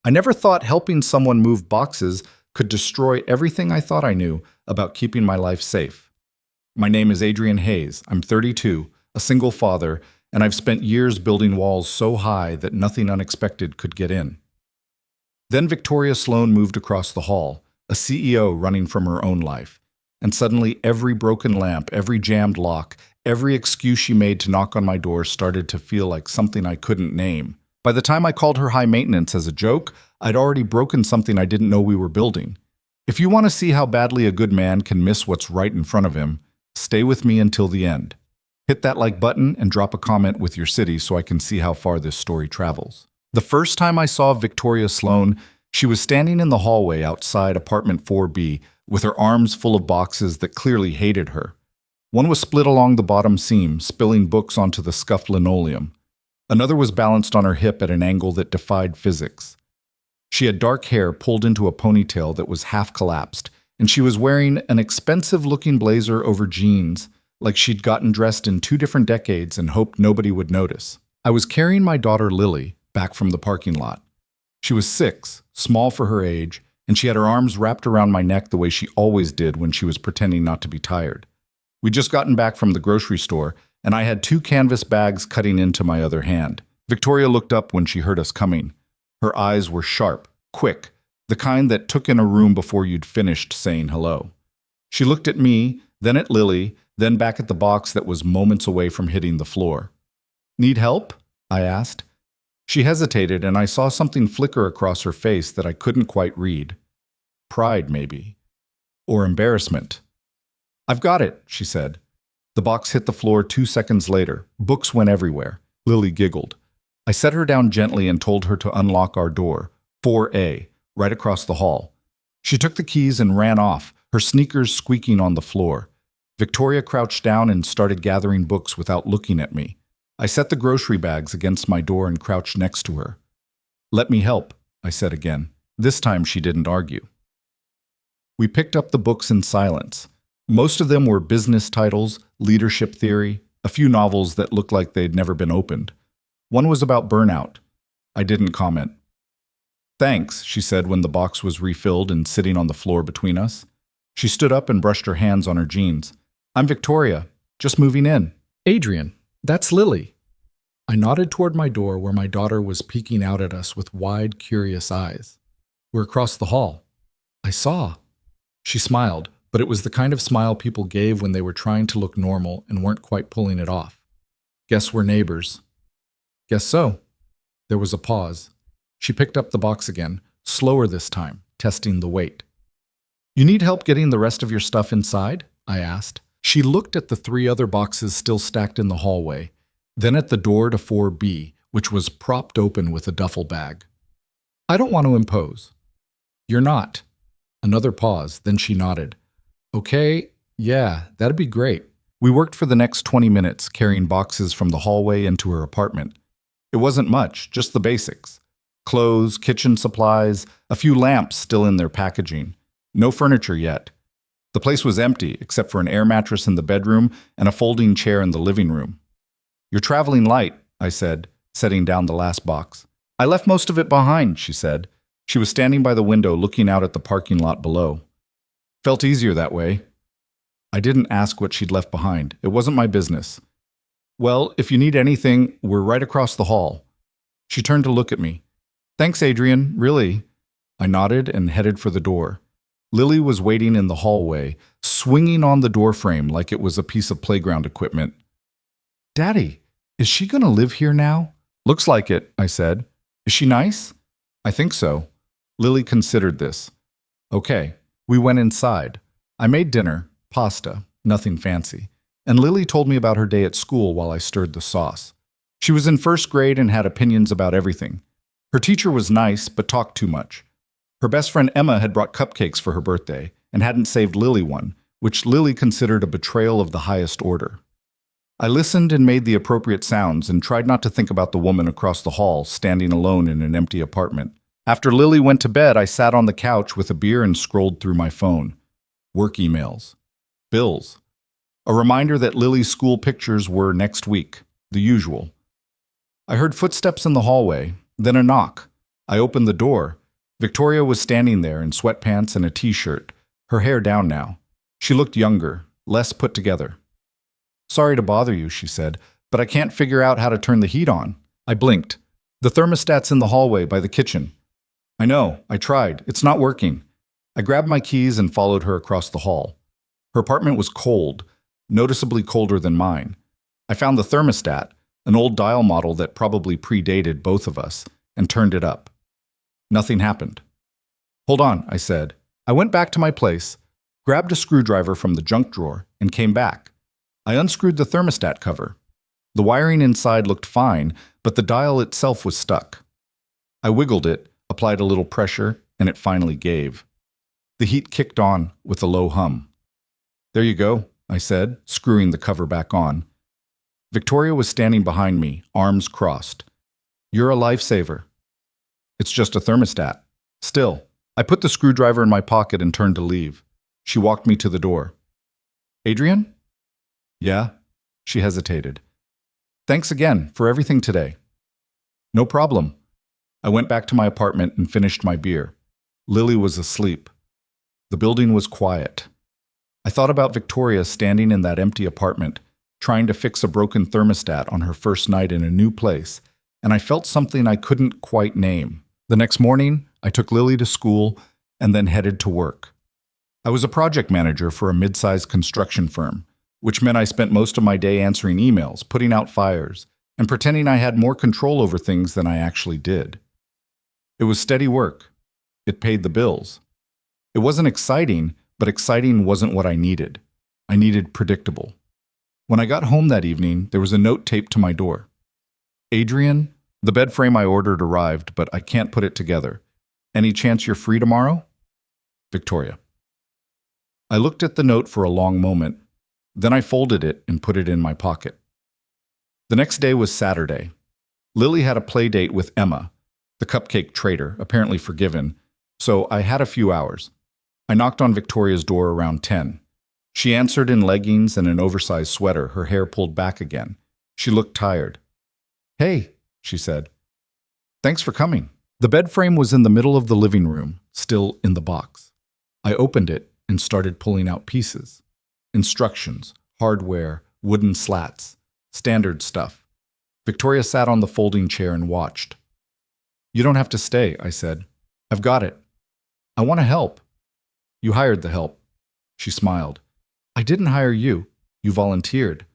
I never thought helping someone move boxes could destroy everything I thought I knew about keeping my life safe. My name is Adrian Hayes. I'm 32, a single father, and I've spent years building walls so high that nothing unexpected could get in. Then Victoria Sloan moved across the hall, a CEO running from her own life. And suddenly every broken lamp, every jammed lock, every excuse she made to knock on my door started to feel like something I couldn't name. By the time I called her high maintenance as a joke, I'd already broken something I didn't know we were building. If you want to see how badly a good man can miss what's right in front of him, stay with me until the end. Hit that like button and drop a comment with your city so I can see how far this story travels. The first time I saw Victoria Sloan, she was standing in the hallway outside apartment 4B with her arms full of boxes that clearly hated her. One was split along the bottom seam, spilling books onto the scuffed linoleum. Another was balanced on her hip at an angle that defied physics. She had dark hair pulled into a ponytail that was half collapsed, and she was wearing an expensive-looking blazer over jeans, like she'd gotten dressed in 2 different decades and hoped nobody would notice. I was carrying my daughter Lily back from the parking lot. She was 6, small for her age, and she had her arms wrapped around my neck the way she always did when she was pretending not to be tired. We'd just gotten back from the grocery store, and I had 2 canvas bags cutting into my other hand. Victoria looked up when she heard us coming. Her eyes were sharp, quick, the kind that took in a room before you'd finished saying hello. She looked at me, then at Lily, then back at the box that was moments away from hitting the floor. "Need help?" I asked. She hesitated, and I saw something flicker across her face that I couldn't quite read. Pride, maybe. Or embarrassment. "I've got it," she said. The box hit the floor 2 seconds later. Books went everywhere. Lily giggled. I set her down gently and told her to unlock our door, 4A, right across the hall. She took the keys and ran off, her sneakers squeaking on the floor. Victoria crouched down and started gathering books without looking at me. I set the grocery bags against my door and crouched next to her. "Let me help," I said again. This time she didn't argue. We picked up the books in silence. Most of them were business titles, leadership theory, a few novels that looked like they'd never been opened. One was about burnout. I didn't comment. "Thanks," she said when the box was refilled and sitting on the floor between us. She stood up and brushed her hands on her jeans. "I'm Victoria, just moving in." "Adrian, that's Lily." I nodded toward my door where my daughter was peeking out at us with wide, curious eyes. "We're across the hall." "I saw." She smiled, but it was the kind of smile people gave when they were trying to look normal and weren't quite pulling it off. "Guess we're neighbors." "Guess so." There was a pause. She picked up the box again, slower this time, testing the weight. "You need help getting the rest of your stuff inside?" I asked. She looked at the 3 other boxes still stacked in the hallway, then at the door to 4B, which was propped open with a duffel bag. "I don't want to impose." "You're not." Another pause, then she nodded. "Okay, yeah, that'd be great." We worked for the next 20 minutes, carrying boxes from the hallway into her apartment. It wasn't much, just the basics. Clothes, kitchen supplies, a few lamps still in their packaging. No furniture yet. The place was empty, except for an air mattress in the bedroom and a folding chair in the living room. "You're traveling light," I said, setting down the last box. "I left most of it behind," she said. She was standing by the window looking out at the parking lot below. "Felt easier that way." I didn't ask what she'd left behind. It wasn't my business. "Well, if you need anything, we're right across the hall." She turned to look at me. "Thanks, Adrian, really." I nodded and headed for the door. Lily was waiting in the hallway, swinging on the doorframe like it was a piece of playground equipment. "Daddy, is she going to live here now?" "Looks like it," I said. "Is she nice?" "I think so." Lily considered this. "Okay." We went inside. I made dinner, pasta, nothing fancy, and Lily told me about her day at school while I stirred the sauce. She was in 1st grade and had opinions about everything. Her teacher was nice, but talked too much. Her best friend Emma had brought cupcakes for her birthday and hadn't saved Lily one, which Lily considered a betrayal of the highest order. I listened and made the appropriate sounds and tried not to think about the woman across the hall standing alone in an empty apartment. After Lily went to bed, I sat on the couch with a beer and scrolled through my phone. Work emails. Bills. A reminder that Lily's school pictures were next week, the usual. I heard footsteps in the hallway, then a knock. I opened the door. Victoria was standing there in sweatpants and a t-shirt, her hair down now. She looked younger, less put together. "Sorry to bother you," she said, "but I can't figure out how to turn the heat on." I blinked. "The thermostat's in the hallway by the kitchen." "I know, I tried. It's not working." I grabbed my keys and followed her across the hall. Her apartment was cold, noticeably colder than mine. I found the thermostat, an old dial model that probably predated both of us, and turned it up. Nothing happened. "Hold on," I said. I went back to my place, grabbed a screwdriver from the junk drawer, and came back. I unscrewed the thermostat cover. The wiring inside looked fine, but the dial itself was stuck. I wiggled it, applied a little pressure, and it finally gave. The heat kicked on with a low hum. "There you go," I said, screwing the cover back on. Victoria was standing behind me, arms crossed. "You're a lifesaver." "It's just a thermostat." "Still." I put the screwdriver in my pocket and turned to leave. She walked me to the door. "Adrian?" "Yeah?" She hesitated. "Thanks again for everything today." "No problem." I went back to my apartment and finished my beer. Lily was asleep. The building was quiet. I thought about Victoria standing in that empty apartment, trying to fix a broken thermostat on her first night in a new place, and I felt something I couldn't quite name. The next morning, I took Lily to school and then headed to work. I was a project manager for a mid-sized construction firm, which meant I spent most of my day answering emails, putting out fires, and pretending I had more control over things than I actually did. It was steady work. It paid the bills. It wasn't exciting, but exciting wasn't what I needed. I needed predictable. When I got home that evening, there was a note taped to my door. "Adrian, the bed frame I ordered arrived, but I can't put it together. Any chance you're free tomorrow? Victoria." I looked at the note for a long moment. Then I folded it and put it in my pocket. The next day was Saturday. Lily had a play date with Emma, the cupcake trader, apparently forgiven, so I had a few hours. I knocked on Victoria's door around 10. She answered in leggings and an oversized sweater, her hair pulled back again. She looked tired. "Hey," she said. "Thanks for coming." The bed frame was in the middle of the living room, still in the box. I opened it and started pulling out pieces. Instructions, hardware, wooden slats, standard stuff. Victoria sat on the folding chair and watched. "You don't have to stay," I said. "I've got it." "I want to help." "You hired the help." She smiled. "I didn't hire you. You volunteered."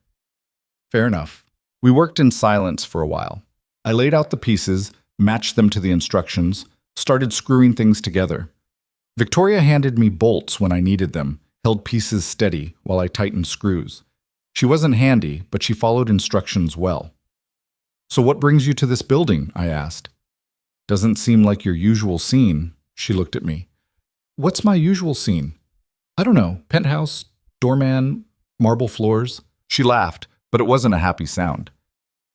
"Fair enough." We worked in silence for a while. I laid out the pieces, matched them to the instructions, started screwing things together. Victoria handed me bolts when I needed them, held pieces steady while I tightened screws. She wasn't handy, but she followed instructions well. "So what brings you to this building?" I asked. "Doesn't seem like your usual scene." She looked at me. "What's my usual scene?" "I don't know. Penthouse, doorman, marble floors." She laughed, but it wasn't a happy sound.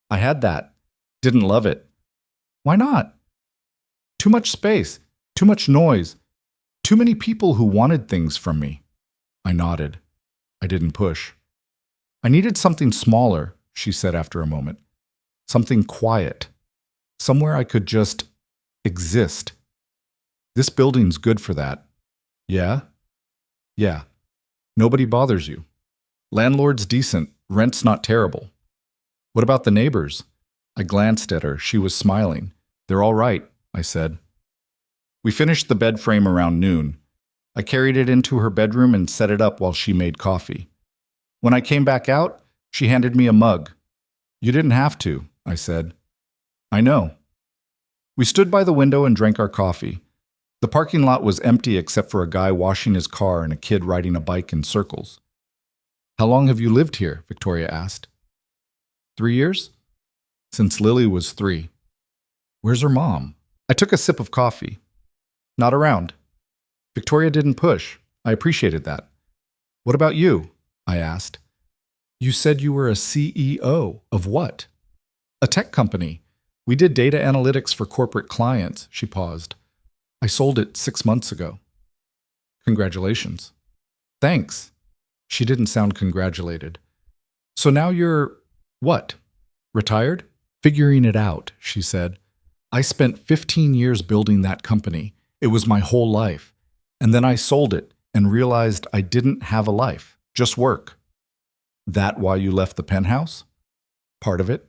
"I had that. Didn't love it." "Why not?" "Too much space, too much noise, too many people who wanted things from me." I nodded. I didn't push. "I needed something smaller," she said after a moment. "Something quiet. Somewhere I could just exist. This building's good for that." "Yeah?" "Yeah. Nobody bothers you. Landlord's decent, rent's not terrible." "What about the neighbors?" I glanced at her. She was smiling. "They're all right," I said. We finished the bed frame around noon. I carried it into her bedroom and set it up while she made coffee. When I came back out, she handed me a mug. "You didn't have to," I said. "I know." We stood by the window and drank our coffee. The parking lot was empty except for a guy washing his car and a kid riding a bike in circles. "How long have you lived here?" Victoria asked. 3 years? Since Lily was 3. "Where's her mom?" I took a sip of coffee. "Not around." Victoria didn't push. I appreciated that. "What about you?" I asked. "You said you were a CEO of what?" "A tech company. We did data analytics for corporate clients." She paused. "I sold it 6 months ago." "Congratulations." "Thanks." She didn't sound congratulated. "So now you're, what, retired?" "Figuring it out," she said. I spent 15 years building that company. It was my whole life. And then I sold it and realized I didn't have a life, just work. That why you left the penthouse? Part of it.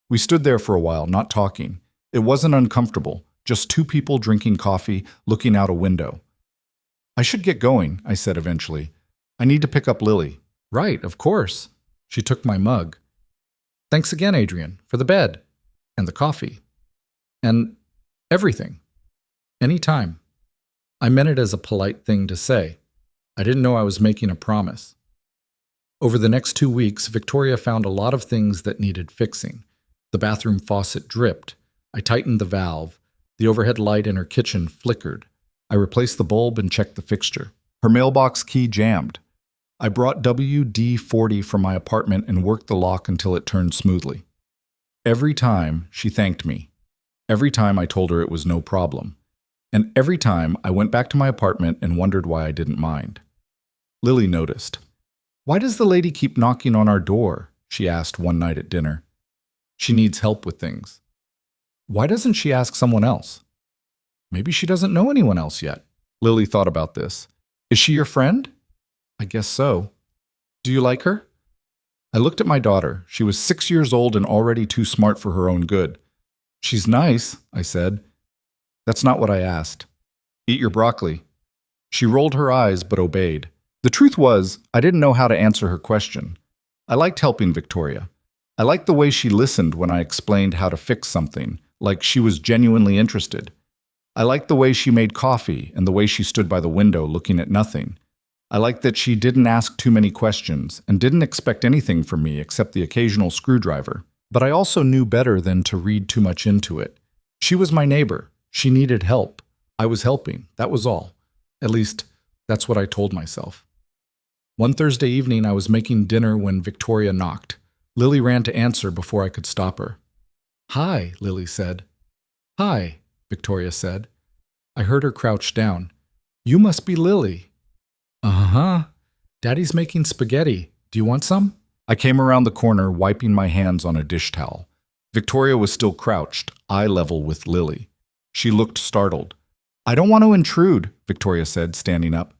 We stood there for a while, not talking. It wasn't uncomfortable, just two people drinking coffee, looking out a window. I should get going, I said eventually. I need to pick up Lily. Right, of course. She took my mug. Thanks again, Adrian, for the bed and the coffee and everything. Anytime. I meant it as a polite thing to say. I didn't know I was making a promise. Over the next 2 weeks, Victoria found a lot of things that needed fixing. The bathroom faucet dripped. I tightened the valve. The overhead light in her kitchen flickered. I replaced the bulb and checked the fixture. Her mailbox key jammed. I brought WD-40 from my apartment and worked the lock until it turned smoothly. Every time, she thanked me. Every time I told her it was no problem. And every time, I went back to my apartment and wondered why I didn't mind. Lily noticed. Why does the lady keep knocking on our door? She asked one night at dinner. She needs help with things. Why doesn't she ask someone else? Maybe she doesn't know anyone else yet. Lily thought about this. Is she your friend? I guess so. Do you like her? I looked at my daughter. She was 6 years old and already too smart for her own good. She's nice, I said. That's not what I asked. Eat your broccoli. She rolled her eyes but obeyed. The truth was, I didn't know how to answer her question. I liked helping Victoria. I liked the way she listened when I explained how to fix something, like she was genuinely interested. I liked the way she made coffee and the way she stood by the window looking at nothing. I liked that she didn't ask too many questions and didn't expect anything from me except the occasional screwdriver. But I also knew better than to read too much into it. She was my neighbor. She needed help. I was helping. That was all. At least, that's what I told myself. One Thursday evening, I was making dinner when Victoria knocked. Lily ran to answer before I could stop her. Hi, Lily said. Hi, Victoria said. I heard her crouch down. You must be Lily. Uh-huh. Daddy's making spaghetti. Do you want some? I came around the corner, wiping my hands on a dish towel. Victoria was still crouched, eye level with Lily. She looked startled. I don't want to intrude, Victoria said, standing up.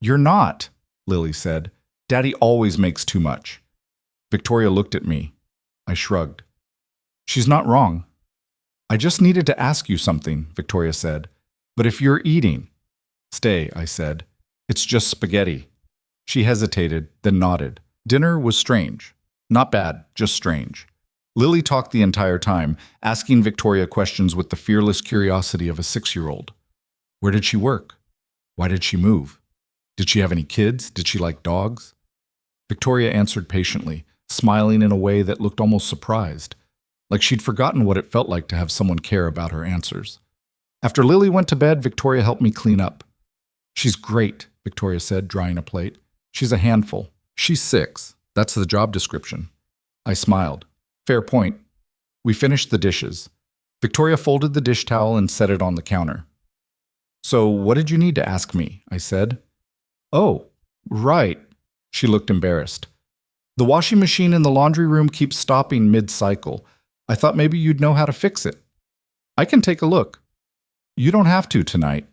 You're not, Lily said. Daddy always makes too much. Victoria looked at me. I shrugged. She's not wrong. I just needed to ask you something, Victoria said. But if you're eating... Stay, I said. It's just spaghetti. She hesitated, then nodded. Dinner was strange. Not bad, just strange. Lily talked the entire time, asking Victoria questions with the fearless curiosity of a 6-year-old. Where did she work? Why did she move? Did she have any kids? Did she like dogs? Victoria answered patiently, smiling in a way that looked almost surprised, like she'd forgotten what it felt like to have someone care about her answers. After Lily went to bed, Victoria helped me clean up. She's great, Victoria said, drying a plate. She's a handful. She's 6. That's the job description. I smiled. Fair point. We finished the dishes. Victoria folded the dish towel and set it on the counter. So, what did you need to ask me? I said. Oh, right. She looked embarrassed. The washing machine in the laundry room keeps stopping mid-cycle. I thought maybe you'd know how to fix it. I can take a look. You don't have to tonight.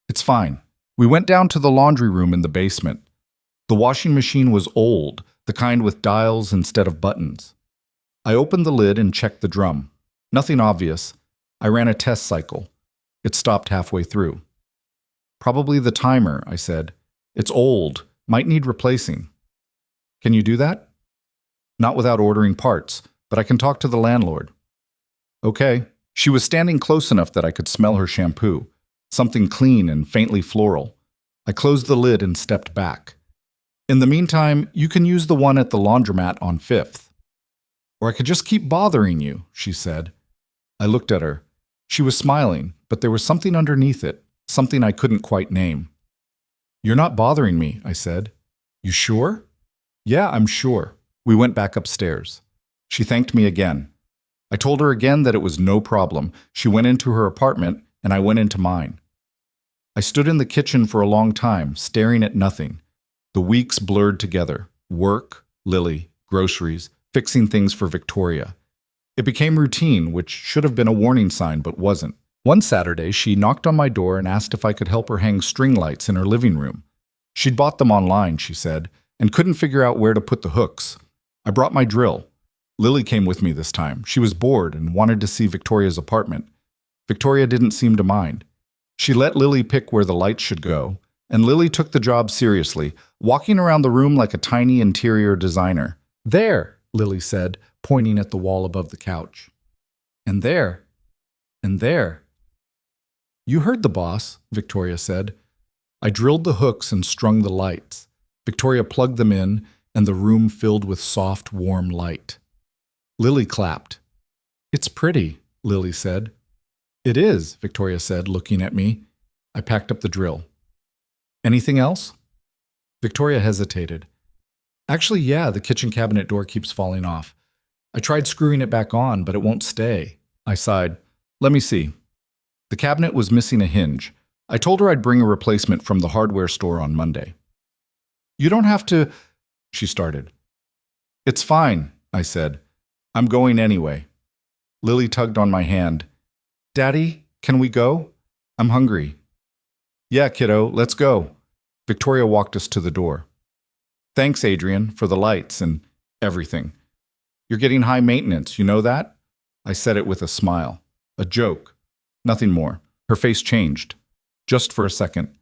It's fine. We went down to the laundry room in the basement. The washing machine was old, the kind with dials instead of buttons. I opened the lid and checked the drum. Nothing obvious. I ran a test cycle. It stopped halfway through. Probably the timer, I said. It's old, might need replacing. Can you do that? Not without ordering parts, but I can talk to the landlord. Okay. She was standing close enough that I could smell her shampoo, something clean and faintly floral. I closed the lid and stepped back. In the meantime, you can use the one at the laundromat on 5th. Or I could just keep bothering you, she said. I looked at her. She was smiling, but there was something underneath it, something I couldn't quite name. You're not bothering me, I said. You sure? Yeah, I'm sure. We went back upstairs. She thanked me again. I told her again that it was no problem. She went into her apartment, and I went into mine. I stood in the kitchen for a long time, staring at nothing. The weeks blurred together. Work, Lily, groceries, fixing things for Victoria. It became routine, which should have been a warning sign but wasn't. One Saturday, she knocked on my door and asked if I could help her hang string lights in her living room. She'd bought them online, she said, and couldn't figure out where to put the hooks. I brought my drill. Lily came with me this time. She was bored and wanted to see Victoria's apartment. Victoria didn't seem to mind. She let Lily pick where the lights should go, and Lily took the job seriously, walking around the room like a tiny interior designer. "There," Lily said, pointing at the wall above the couch. "And there. And there." "You heard the boss," Victoria said. I drilled the hooks and strung the lights. Victoria plugged them in, and the room filled with soft, warm light. Lily clapped. "It's pretty," Lily said. "It is," Victoria said, looking at me. I packed up the drill. "Anything else?" Victoria hesitated. "Actually, yeah, the kitchen cabinet door keeps falling off. I tried screwing it back on, but it won't stay." I sighed. "Let me see." The cabinet was missing a hinge. I told her I'd bring a replacement from the hardware store on Monday. "You don't have to," she started. "It's fine," I said. "I'm going anyway." Lily tugged on my hand. "Daddy, can we go? I'm hungry." "Yeah, kiddo, let's go." Victoria walked us to the door. "Thanks, Adrian, for the lights and everything. You're getting high maintenance, you know that?" I said it with a smile. A joke. Nothing more. Her face changed. Just for a second.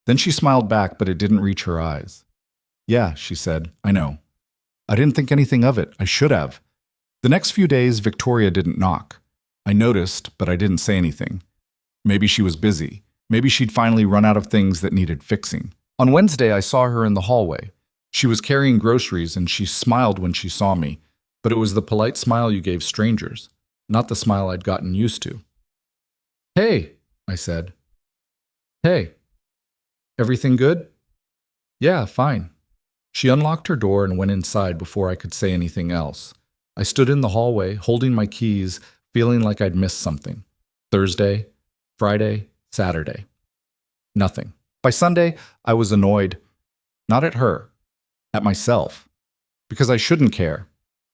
Then she smiled back, but it didn't reach her eyes. "Yeah," she said, "I know. I didn't think anything of it. I should have." The next few days, Victoria didn't knock. I noticed, but I didn't say anything. Maybe she was busy. Maybe she'd finally run out of things that needed fixing. On Wednesday, I saw her in the hallway. She was carrying groceries, and she smiled when she saw me, but it was the polite smile you gave strangers, not the smile I'd gotten used to. "Hey," I said. "Hey. Everything good?" "Yeah, fine." She unlocked her door and went inside before I could say anything else. I stood in the hallway, holding my keys, feeling like I'd missed something. Thursday, Friday, Saturday. Nothing. By Sunday, I was annoyed. Not at her. At myself. Because I shouldn't care.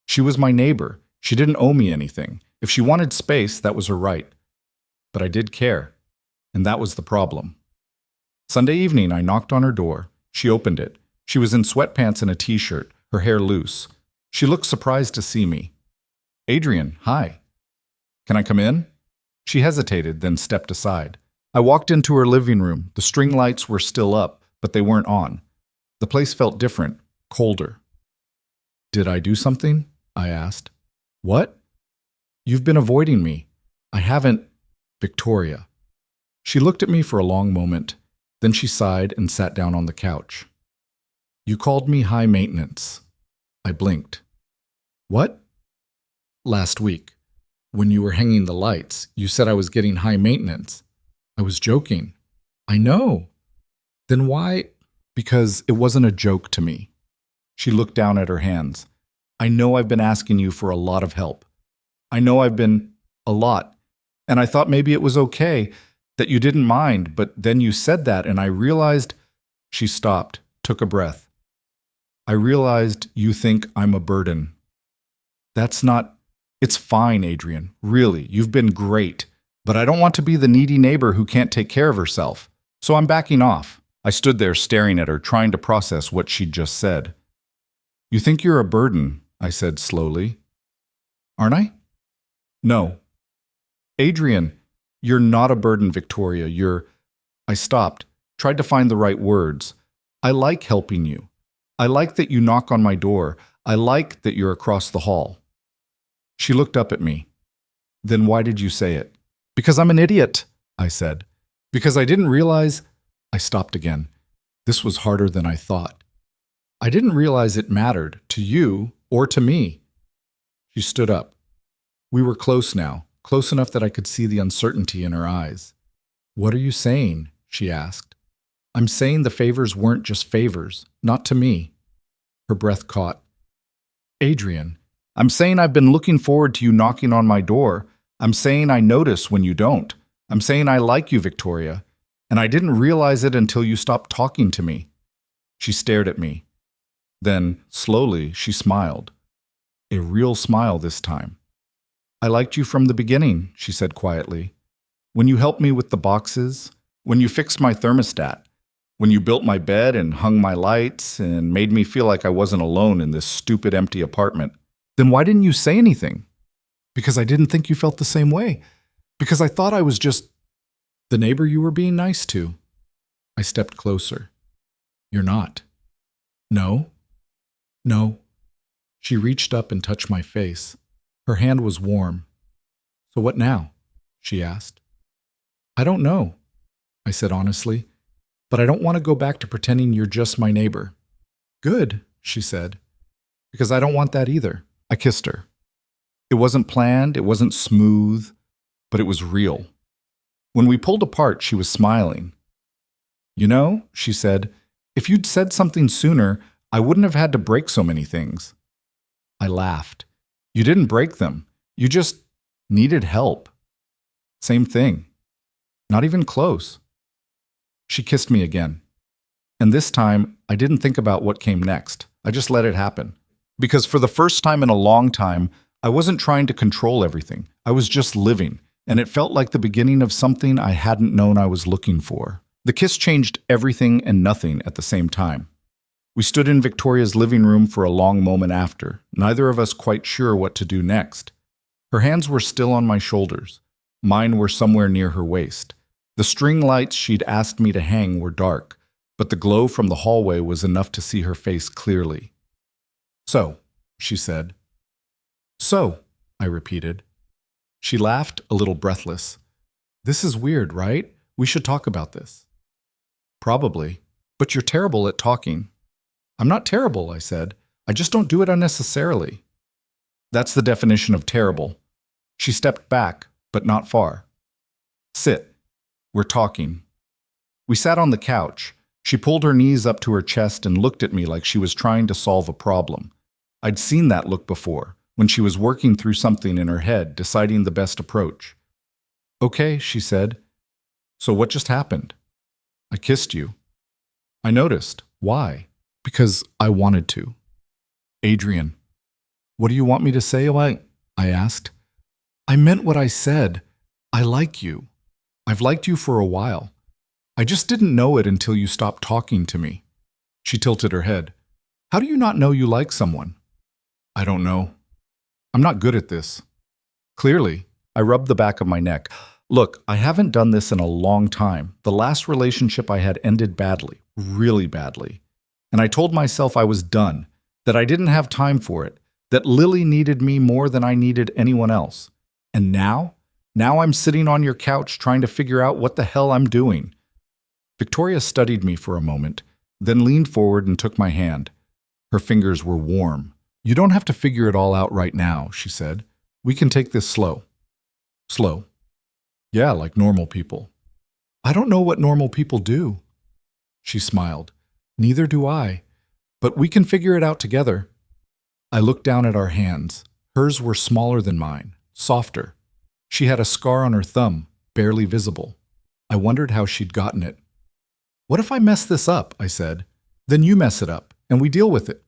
She was my neighbor. She didn't owe me anything. If she wanted space, that was her right. But I did care. And that was the problem. Sunday evening, I knocked on her door. She opened it. She was in sweatpants and a t-shirt, her hair loose. She looked surprised to see me. "Adrian, hi. Can I come in?" She hesitated, then stepped aside. I walked into her living room. The string lights were still up, but they weren't on. The place felt different, colder. "Did I do something?" I asked. "What?" "You've been avoiding me." "I haven't." "Victoria." She looked at me for a long moment. Then she sighed and sat down on the couch. "You called me high maintenance." I blinked. "What?" "Last week, when you were hanging the lights, you said I was getting high maintenance." I was joking. "I know." "Then why?" "Because it wasn't a joke to me." She looked down at her hands. "I know I've been asking you for a lot of help. I know I've been a lot. And I thought maybe it was okay, that you didn't mind, but then you said that and I realized..." She stopped, took a breath. "I realized you think I'm a burden." "That's not..." "It's fine, Adrian. Really, you've been great. But I don't want to be the needy neighbor who can't take care of herself. So I'm backing off." I stood there staring at her, trying to process what she'd just said. "You think you're a burden," I said slowly. "Aren't I?" "No." "Adrian, you're not a burden, Victoria. You're..." I stopped, tried to find the right words. "I like helping you. I like that you knock on my door. I like that you're across the hall." She looked up at me. "Then why did you say it?" "Because I'm an idiot," I said. "Because I didn't realize..." I stopped again. This was harder than I thought. "I didn't realize it mattered, to you or to me." She stood up. We were close now, close enough that I could see the uncertainty in her eyes. "What are you saying?" she asked. "I'm saying the favors weren't just favors, not to me." Her breath caught. "Adrian, I'm saying I've been looking forward to you knocking on my door. I'm saying I notice when you don't. I'm saying I like you, Victoria. And I didn't realize it until you stopped talking to me." She stared at me. Then, slowly, she smiled. A real smile this time. I liked you from the beginning, she said quietly. When you helped me with the boxes, when you fixed my thermostat, when you built my bed and hung my lights and made me feel like I wasn't alone in this stupid empty apartment. Then why didn't you say anything? Because I didn't think you felt the same way. Because I thought I was just the neighbor you were being nice to. I stepped closer. You're not. No. No. She reached up and touched my face. Her hand was warm. So what now? She asked. I don't know, I said honestly, but I don't want to go back to pretending you're just my neighbor. Good, she said, because I don't want that either. I kissed her. It wasn't planned, it wasn't smooth, but it was real. When we pulled apart, she was smiling. You know, she said, if you'd said something sooner, I wouldn't have had to break so many things. I laughed. You didn't break them. You just needed help. Same thing. Not even close. She kissed me again. And this time, I didn't think about what came next. I just let it happen. Because for the first time in a long time, I wasn't trying to control everything. I was just living, and it felt like the beginning of something I hadn't known I was looking for. The kiss changed everything and nothing at the same time. We stood in Victoria's living room for a long moment after, neither of us quite sure what to do next. Her hands were still on my shoulders. Mine were somewhere near her waist. The string lights she'd asked me to hang were dark, but the glow from the hallway was enough to see her face clearly. So, she said. So, I repeated. She laughed, a little breathless. This is weird, right? We should talk about this. Probably, but you're terrible at talking. I'm not terrible, I said. I just don't do it unnecessarily. That's the definition of terrible. She stepped back, but not far. Sit. We're talking. We sat on the couch. She pulled her knees up to her chest and looked at me like she was trying to solve a problem. I'd seen that look before, when she was working through something in her head, deciding the best approach. Okay, she said. So what just happened? I kissed you. I noticed. Why? Because I wanted to. Adrian. What do you want me to say? I asked. I meant what I said. I like you. I've liked you for a while. I just didn't know it until you stopped talking to me. She tilted her head. How do you not know you like someone? I don't know. I'm not good at this. Clearly, I rubbed the back of my neck. Look, I haven't done this in a long time. The last relationship I had ended badly, really badly. And I told myself I was done, that I didn't have time for it, that Lily needed me more than I needed anyone else. And now I'm sitting on your couch trying to figure out what the hell I'm doing. Victoria studied me for a moment, then leaned forward and took my hand. Her fingers were warm. You don't have to figure it all out right now, she said. We can take this slow. Slow. Yeah, like normal people. I don't know what normal people do. She smiled. Neither do I. But we can figure it out together. I looked down at our hands. Hers were smaller than mine, softer. She had a scar on her thumb, barely visible. I wondered how she'd gotten it. What if I mess this up? I said. Then you mess it up, and we deal with it.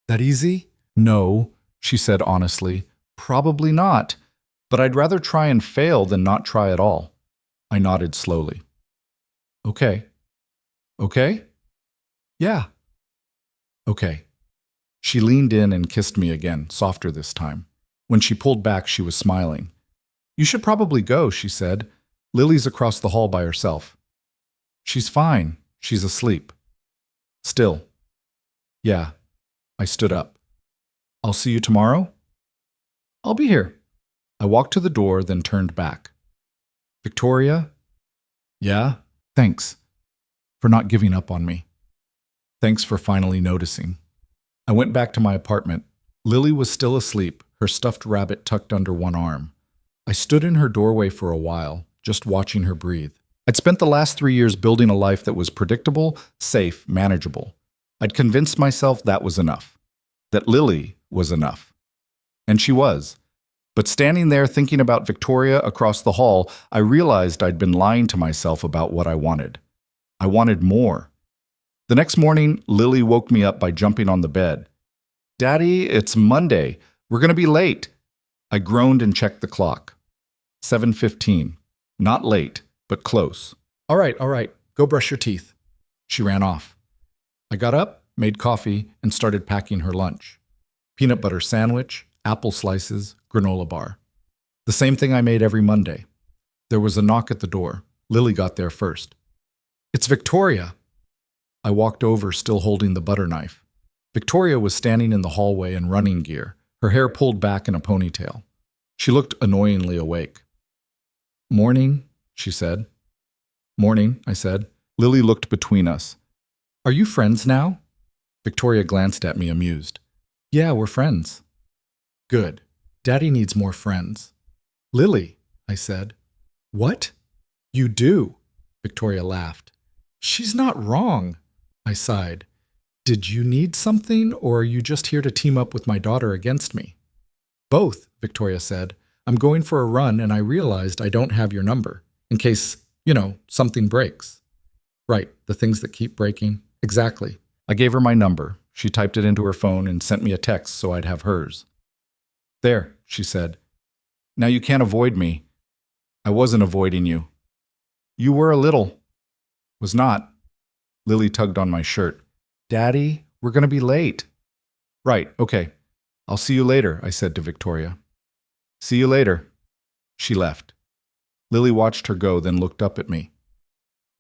That easy? No, she said honestly. Probably not. But I'd rather try and fail than not try at all. I nodded slowly. Okay. Okay? Yeah. Okay. She leaned in and kissed me again, softer this time. When she pulled back, she was smiling. You should probably go, she said. Lily's across the hall by herself. She's fine. She's asleep. Still. Yeah. I stood up. I'll see you tomorrow? I'll be here. I walked to the door, then turned back. Victoria? Yeah? Thanks for not giving up on me. Thanks for finally noticing. I went back to my apartment. Lily was still asleep, her stuffed rabbit tucked under one arm. I stood in her doorway for a while, just watching her breathe. I'd spent the last 3 years building a life that was predictable, safe, manageable. I'd convinced myself that was enough. That Lily was enough. And she was. But standing there thinking about Victoria across the hall, I realized I'd been lying to myself about what I wanted. I wanted more. The next morning, Lily woke me up by jumping on the bed. Daddy, it's Monday. We're going to be late. I groaned and checked the clock. 7:15. Not late, but close. All right. Go brush your teeth. She ran off. I got up, made coffee, and started packing her lunch. Peanut butter sandwich, apple slices, granola bar. The same thing I made every Monday. There was a knock at the door. Lily got there first. It's Victoria. I walked over, still holding the butter knife. Victoria was standing in the hallway in running gear, her hair pulled back in a ponytail. She looked annoyingly awake. Morning, she said. Morning, I said. Lily looked between us. Are you friends now? Victoria glanced at me, amused. Yeah, we're friends. Good. Daddy needs more friends. Lily, I said. What? You do, Victoria laughed. She's not wrong, I sighed. Did you need something, or are you just here to team up with my daughter against me? Both, Victoria said. I'm going for a run, and I realized I don't have your number, in case, something breaks. Right, the things that keep breaking. Exactly. I gave her my number. She typed it into her phone and sent me a text so I'd have hers. There, she said. Now you can't avoid me. I wasn't avoiding you. You were a little. Was not. Lily tugged on my shirt. Daddy, we're going to be late. Right, okay. I'll see you later, I said to Victoria. See you later. She left. Lily watched her go, then looked up at me.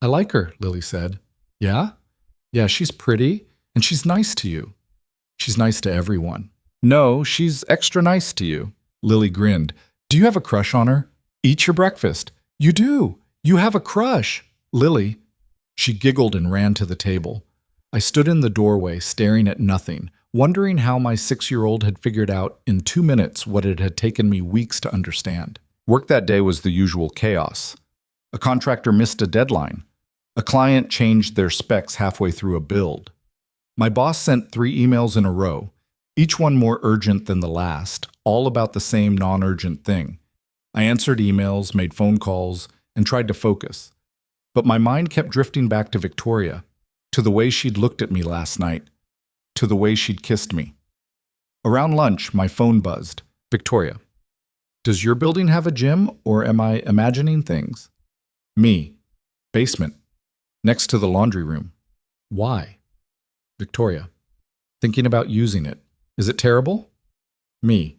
I like her, Lily said. Yeah? Yeah, she's pretty, and she's nice to you. She's nice to everyone. No, she's extra nice to you. Lily grinned. Do you have a crush on her? Eat your breakfast. You do. You have a crush. Lily. She giggled and ran to the table. I stood in the doorway, staring at nothing, wondering how my 6-year-old had figured out in 2 minutes what it had taken me weeks to understand. Work that day was the usual chaos. A contractor missed a deadline. A client changed their specs halfway through a build. My boss sent 3 emails in a row, each one more urgent than the last, all about the same non-urgent thing. I answered emails, made phone calls, and tried to focus. But my mind kept drifting back to Victoria, to the way she'd looked at me last night, to the way she'd kissed me. Around lunch, my phone buzzed. Victoria, does your building have a gym, or am I imagining things? Me. Basement. Next to the laundry room. Why? Victoria. Thinking about using it. Is it terrible? Me.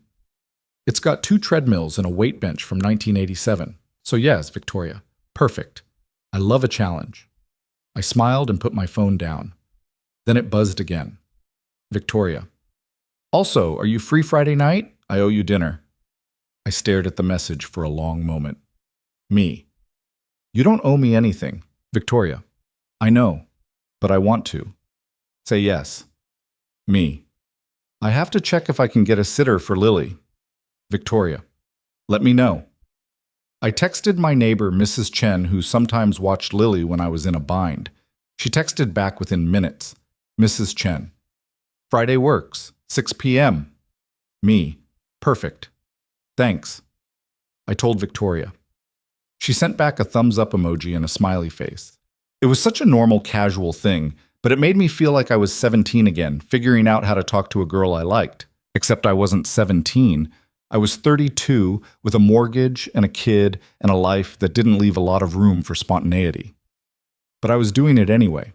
It's got 2 treadmills and a weight bench from 1987. So yes, Victoria. Perfect. I love a challenge. I smiled and put my phone down. Then it buzzed again. Victoria. Also, are you free Friday night? I owe you dinner. I stared at the message for a long moment. Me. You don't owe me anything. Victoria. I know, but I want to. Say yes. Me. I have to check if I can get a sitter for Lily. Victoria. Let me know. I texted my neighbor, Mrs. Chen, who sometimes watched Lily when I was in a bind. She texted back within minutes. Mrs. Chen. Friday works. 6 p.m. Me. Perfect. Thanks. I told Victoria. She sent back a thumbs-up emoji and a smiley face. It was such a normal, casual thing, but it made me feel like I was 17 again, figuring out how to talk to a girl I liked. Except I wasn't 17. I was 32, with a mortgage and a kid and a life that didn't leave a lot of room for spontaneity. But I was doing it anyway.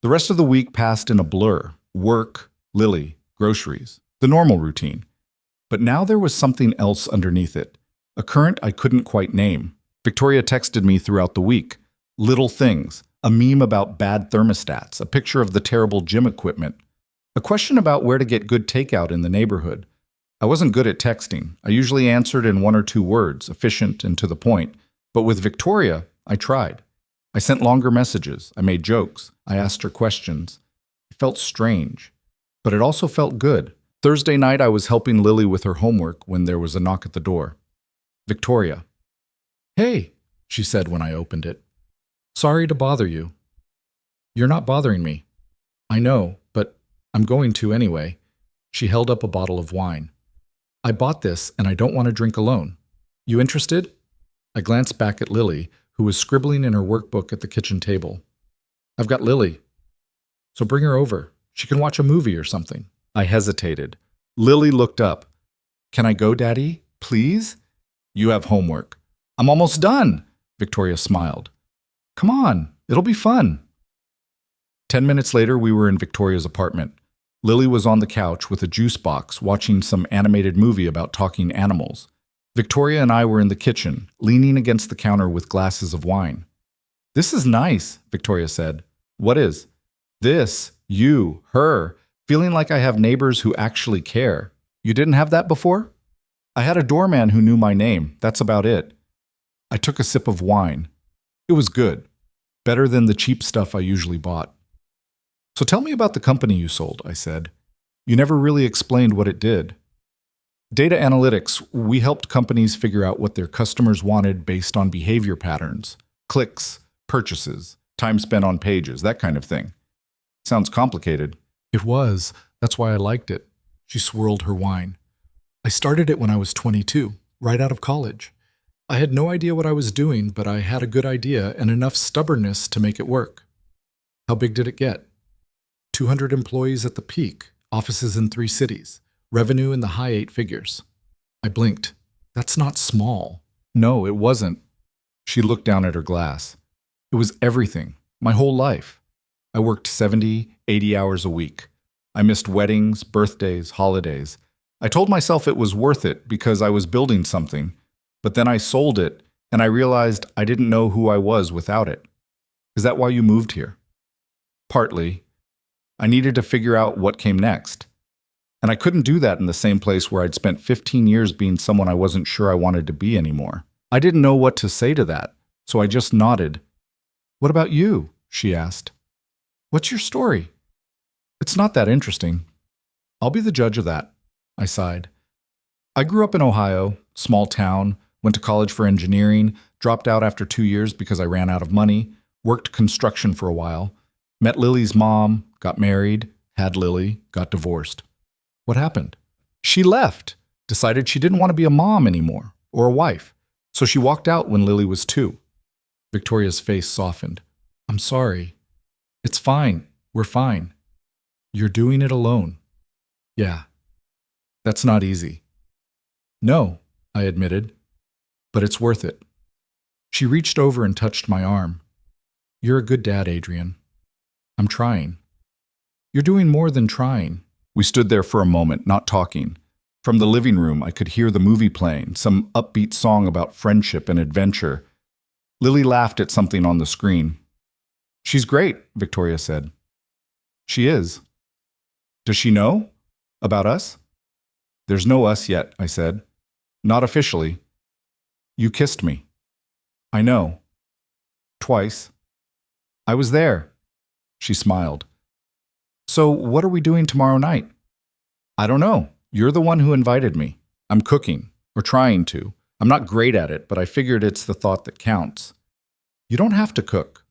The rest of the week passed in a blur. Work, Lily, groceries, the normal routine. But now there was something else underneath it, a current I couldn't quite name. Victoria texted me throughout the week. Little things, a meme about bad thermostats, a picture of the terrible gym equipment, a question about where to get good takeout in the neighborhood. I wasn't good at texting. I usually answered in 1 or 2 words, efficient and to the point. But with Victoria, I tried. I sent longer messages. I made jokes. I asked her questions. It felt strange, but it also felt good. Thursday night, I was helping Lily with her homework when there was a knock at the door. Victoria. Hey, she said when I opened it. Sorry to bother you. You're not bothering me. I know, but I'm going to anyway. She held up a bottle of wine. I bought this and I don't want to drink alone. You interested? I glanced back at Lily, who was scribbling in her workbook at the kitchen table. I've got Lily. So bring her over. She can watch a movie or something. I hesitated. Lily looked up. Can I go, Daddy? Please? You have homework. I'm almost done, Victoria smiled. Come on, it'll be fun. 10 minutes later, we were in Victoria's apartment. Lily was on the couch with a juice box watching some animated movie about talking animals. Victoria and I were in the kitchen, leaning against the counter with glasses of wine. This is nice, Victoria said. What is? This, you, her, feeling like I have neighbors who actually care. You didn't have that before? I had a doorman who knew my name. That's about it. I took a sip of wine. It was good. Better than the cheap stuff I usually bought. So tell me about the company you sold, I said. You never really explained what it did. Data analytics, we helped companies figure out what their customers wanted based on behavior patterns, clicks, purchases, time spent on pages, that kind of thing. Sounds complicated. It was. That's why I liked it. She swirled her wine. I started it when I was 22, right out of college. I had no idea what I was doing, but I had a good idea and enough stubbornness to make it work. How big did it get? 200 employees at the peak, offices in 3 cities, revenue in the high 8 figures. I blinked. That's not small. No, it wasn't. She looked down at her glass. It was everything, my whole life. I worked 70, 80 hours a week. I missed weddings, birthdays, holidays. I told myself it was worth it because I was building something, but then I sold it and I realized I didn't know who I was without it. Is that why you moved here? Partly. I needed to figure out what came next. And I couldn't do that in the same place where I'd spent 15 years being someone I wasn't sure I wanted to be anymore. I didn't know what to say to that, so I just nodded. What about you? She asked. What's your story? It's not that interesting. I'll be the judge of that, I sighed. I grew up in Ohio, small town, went to college for engineering, dropped out after 2 years because I ran out of money, worked construction for a while, met Lily's mom, got married, had Lily, got divorced. What happened? She left, decided she didn't want to be a mom anymore, or a wife, so she walked out when Lily was 2. Victoria's face softened. I'm sorry. It's fine. We're fine. You're doing it alone. Yeah. That's not easy. No, I admitted, but it's worth it. She reached over and touched my arm. You're a good dad, Adrian. I'm trying. You're doing more than trying. We stood there for a moment, not talking. From the living room, I could hear the movie playing, some upbeat song about friendship and adventure. Lily laughed at something on the screen. She's great, Victoria said. She is. Does she know? About us? There's no us yet, I said. Not officially. You kissed me. I know. Twice. I was there. She smiled. So what are we doing tomorrow night? I don't know. You're the one who invited me. I'm cooking, or trying to. I'm not great at it, but I figured it's the thought that counts. You don't have to cook.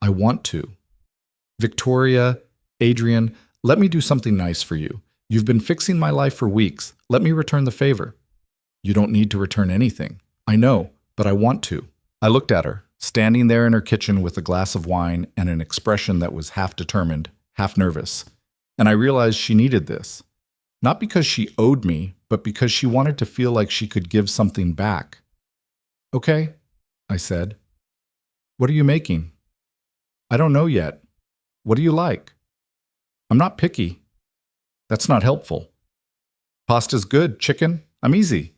I want to. Victoria, Adrian, let me do something nice for you. You've been fixing my life for weeks. Let me return the favor. You don't need to return anything. I know, but I want to. I looked at her, standing there in her kitchen with a glass of wine and an expression that was half determined, half nervous. And I realized she needed this. Not because she owed me, but because she wanted to feel like she could give something back. Okay, I said. What are you making? I don't know yet. What do you like? I'm not picky. That's not helpful. Pasta's good. Chicken? I'm easy.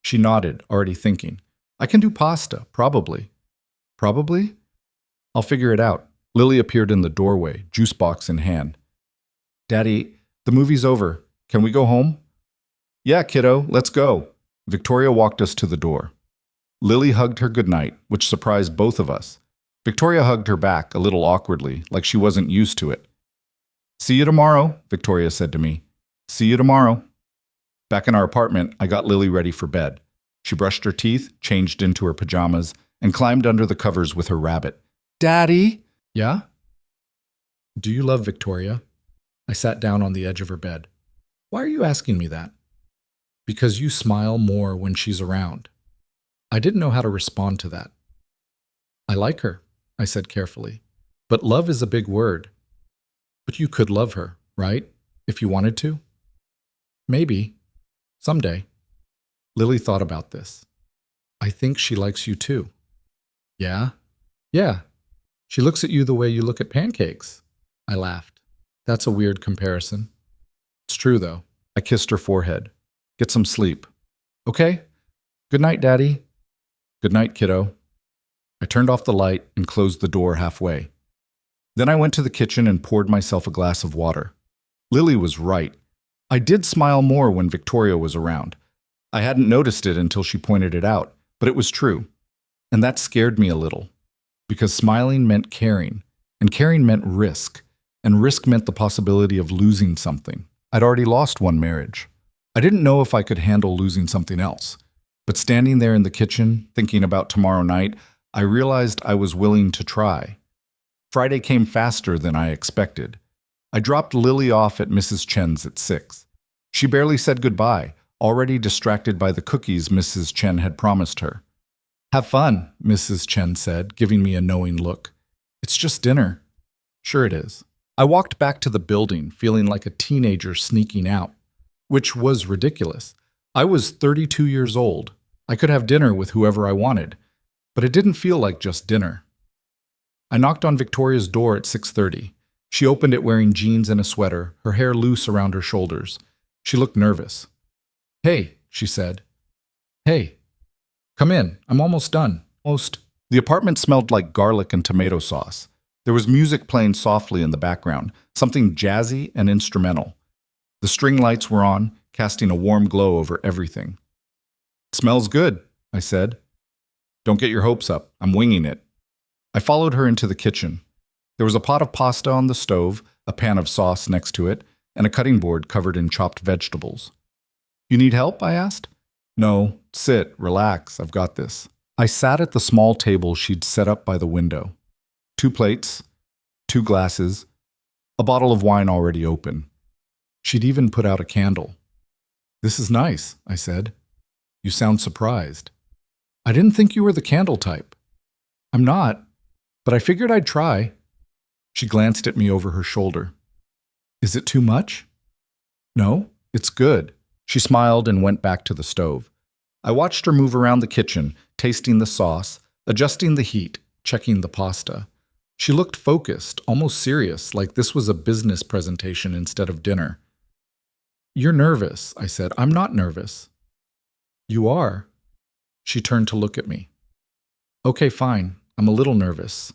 She nodded, already thinking. I can do pasta, probably. Probably? I'll figure it out. Lily appeared in the doorway, juice box in hand. Daddy, the movie's over. Can we go home? Yeah, kiddo, let's go. Victoria walked us to the door. Lily hugged her goodnight, which surprised both of us. Victoria hugged her back, a little awkwardly, like she wasn't used to it. See you tomorrow, Victoria said to me. See you tomorrow. Back in our apartment, I got Lily ready for bed. She brushed her teeth, changed into her pajamas, and climbed under the covers with her rabbit. Daddy? Yeah? Do you love Victoria? I sat down on the edge of her bed. Why are you asking me that? Because you smile more when she's around. I didn't know how to respond to that. I like her, I said carefully. But love is a big word. But you could love her, right? If you wanted to? Maybe. Someday. Lily thought about this. I think she likes you too. Yeah? Yeah. She looks at you the way you look at pancakes. I laughed. That's a weird comparison. It's true, though. I kissed her forehead. Get some sleep. Okay? Good night, Daddy. Good night, kiddo. I turned off the light and closed the door halfway. Then I went to the kitchen and poured myself a glass of water. Lily was right. I did smile more when Victoria was around. I hadn't noticed it until she pointed it out, but it was true. And that scared me a little, because smiling meant caring, and caring meant risk, and risk meant the possibility of losing something. I'd already lost one marriage. I didn't know if I could handle losing something else. But standing there in the kitchen, thinking about tomorrow night, I realized I was willing to try. Friday came faster than I expected. I dropped Lily off at Mrs. Chen's at 6. She barely said goodbye, already distracted by the cookies Mrs. Chen had promised her. Have fun, Mrs. Chen said, giving me a knowing look. It's just dinner. Sure it is. I walked back to the building, feeling like a teenager sneaking out, which was ridiculous. I was 32 years old. I could have dinner with whoever I wanted, but it didn't feel like just dinner. I knocked on Victoria's door at 6:30. She opened it wearing jeans and a sweater, her hair loose around her shoulders. She looked nervous. Hey, she said. Hey, come in. I'm almost done. Almost. The apartment smelled like garlic and tomato sauce. There was music playing softly in the background, something jazzy and instrumental. The string lights were on, casting a warm glow over everything. It smells good, I said. Don't get your hopes up. I'm winging it. I followed her into the kitchen. There was a pot of pasta on the stove, a pan of sauce next to it, and a cutting board covered in chopped vegetables. You need help? I asked. No, sit, relax, I've got this. I sat at the small table she'd set up by the window. 2 plates, 2 glasses, a bottle of wine already open. She'd even put out a candle. This is nice, I said. You sound surprised. I didn't think you were the candle type. I'm not, but I figured I'd try. She glanced at me over her shoulder. Is it too much? No, it's good. She smiled and went back to the stove. I watched her move around the kitchen, tasting the sauce, adjusting the heat, checking the pasta. She looked focused, almost serious, like this was a business presentation instead of dinner. You're nervous, I said. I'm not nervous. You are. She turned to look at me. Okay, fine. I'm a little nervous.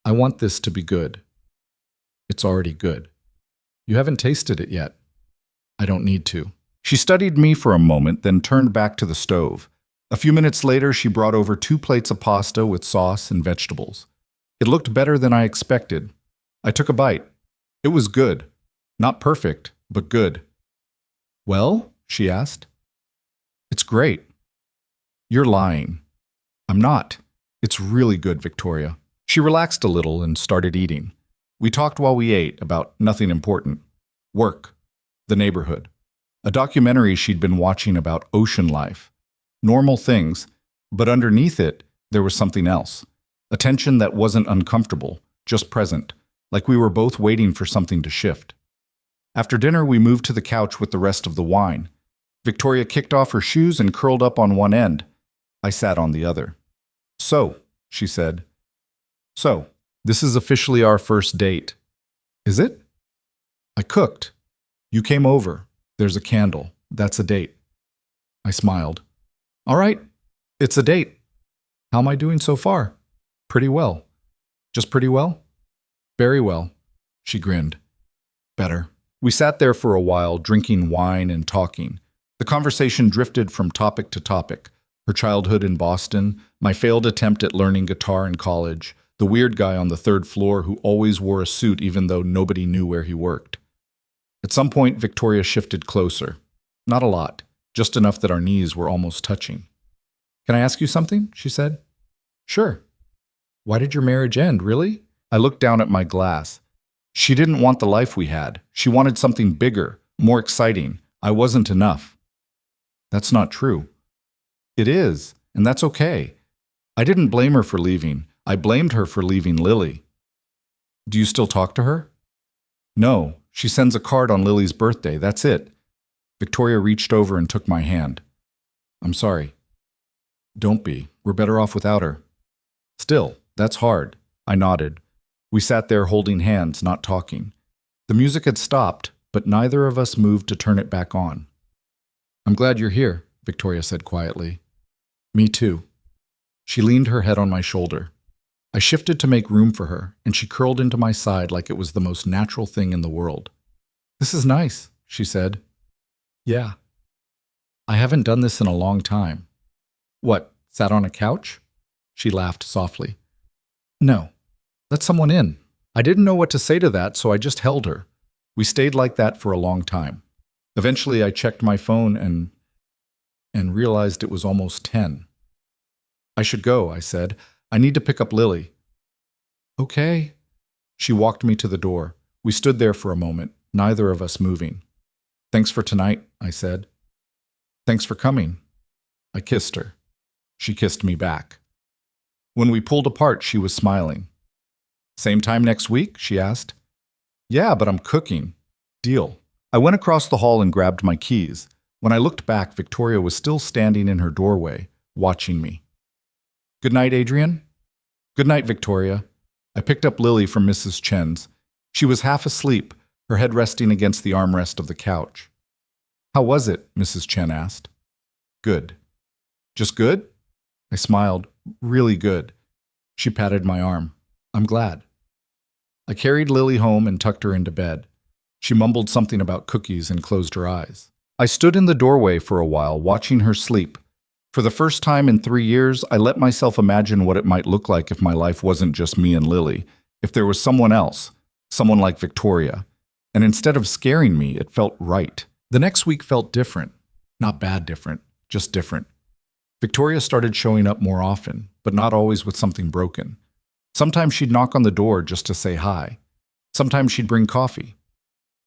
I want this to be good. It's already good. You haven't tasted it yet. I don't need to. She studied me for a moment, then turned back to the stove. A few minutes later, she brought over 2 plates of pasta with sauce and vegetables. It looked better than I expected. I took a bite. It was good. Not perfect, but good. Well? She asked. It's great. You're lying. I'm not. It's really good, Victoria. She relaxed a little and started eating. We talked while we ate about nothing important. Work. The neighborhood. A documentary she'd been watching about ocean life. Normal things, but underneath it, there was something else. A tension that wasn't uncomfortable, just present, like we were both waiting for something to shift. After dinner, we moved to the couch with the rest of the wine. Victoria kicked off her shoes and curled up on one end. I sat on the other. So, she said. So, this is officially our first date. Is it? I cooked. You came over. There's a candle. That's a date. I smiled. All right, it's a date. How am I doing so far? Pretty well. Just pretty well? Very well. She grinned. Better. We sat there for a while, drinking wine and talking. The conversation drifted from topic to topic. Her childhood in Boston, my failed attempt at learning guitar in college, the weird guy on the 3rd floor who always wore a suit even though nobody knew where he worked. At some point, Victoria shifted closer. Not a lot, just enough that our knees were almost touching. Can I ask you something? She said. Sure. Why did your marriage end, really? I looked down at my glass. She didn't want the life we had. She wanted something bigger, more exciting. I wasn't enough. That's not true. It is, and that's okay. I didn't blame her for leaving. I blamed her for leaving Lily. Do you still talk to her? No, she sends a card on Lily's birthday, that's it. Victoria reached over and took my hand. I'm sorry. Don't be. We're better off without her. Still, that's hard. I nodded. We sat there holding hands, not talking. The music had stopped, but neither of us moved to turn it back on. I'm glad you're here, Victoria said quietly. Me too. She leaned her head on my shoulder. I shifted to make room for her, and she curled into my side like it was the most natural thing in the world. This is nice, she said. Yeah. I haven't done this in a long time. What, sat on a couch? She laughed softly. No. Let someone in. I didn't know what to say to that, so I just held her. We stayed like that for a long time. Eventually, I checked my phone and realized it was almost 10. I should go, I said. I need to pick up Lily. Okay. She walked me to the door. We stood there for a moment, neither of us moving. Thanks for tonight, I said. Thanks for coming. I kissed her. She kissed me back. When we pulled apart, she was smiling. Same time next week? She asked. Yeah, but I'm cooking. Deal. I went across the hall and grabbed my keys. When I looked back, Victoria was still standing in her doorway, watching me. Good night, Adrian. Good night, Victoria. I picked up Lily from Mrs. Chen's. She was half asleep, her head resting against the armrest of the couch. How was it? Mrs. Chen asked. Good. Just good? I smiled. Really good. She patted my arm. I'm glad. I carried Lily home and tucked her into bed. She mumbled something about cookies and closed her eyes. I stood in the doorway for a while, watching her sleep. For the first time in 3 years, I let myself imagine what it might look like if my life wasn't just me and Lily, if there was someone else, someone like Victoria. And instead of scaring me, it felt right. The next week felt different. Not bad different, just different. Victoria started showing up more often, but not always with something broken. Sometimes she'd knock on the door just to say hi. Sometimes she'd bring coffee.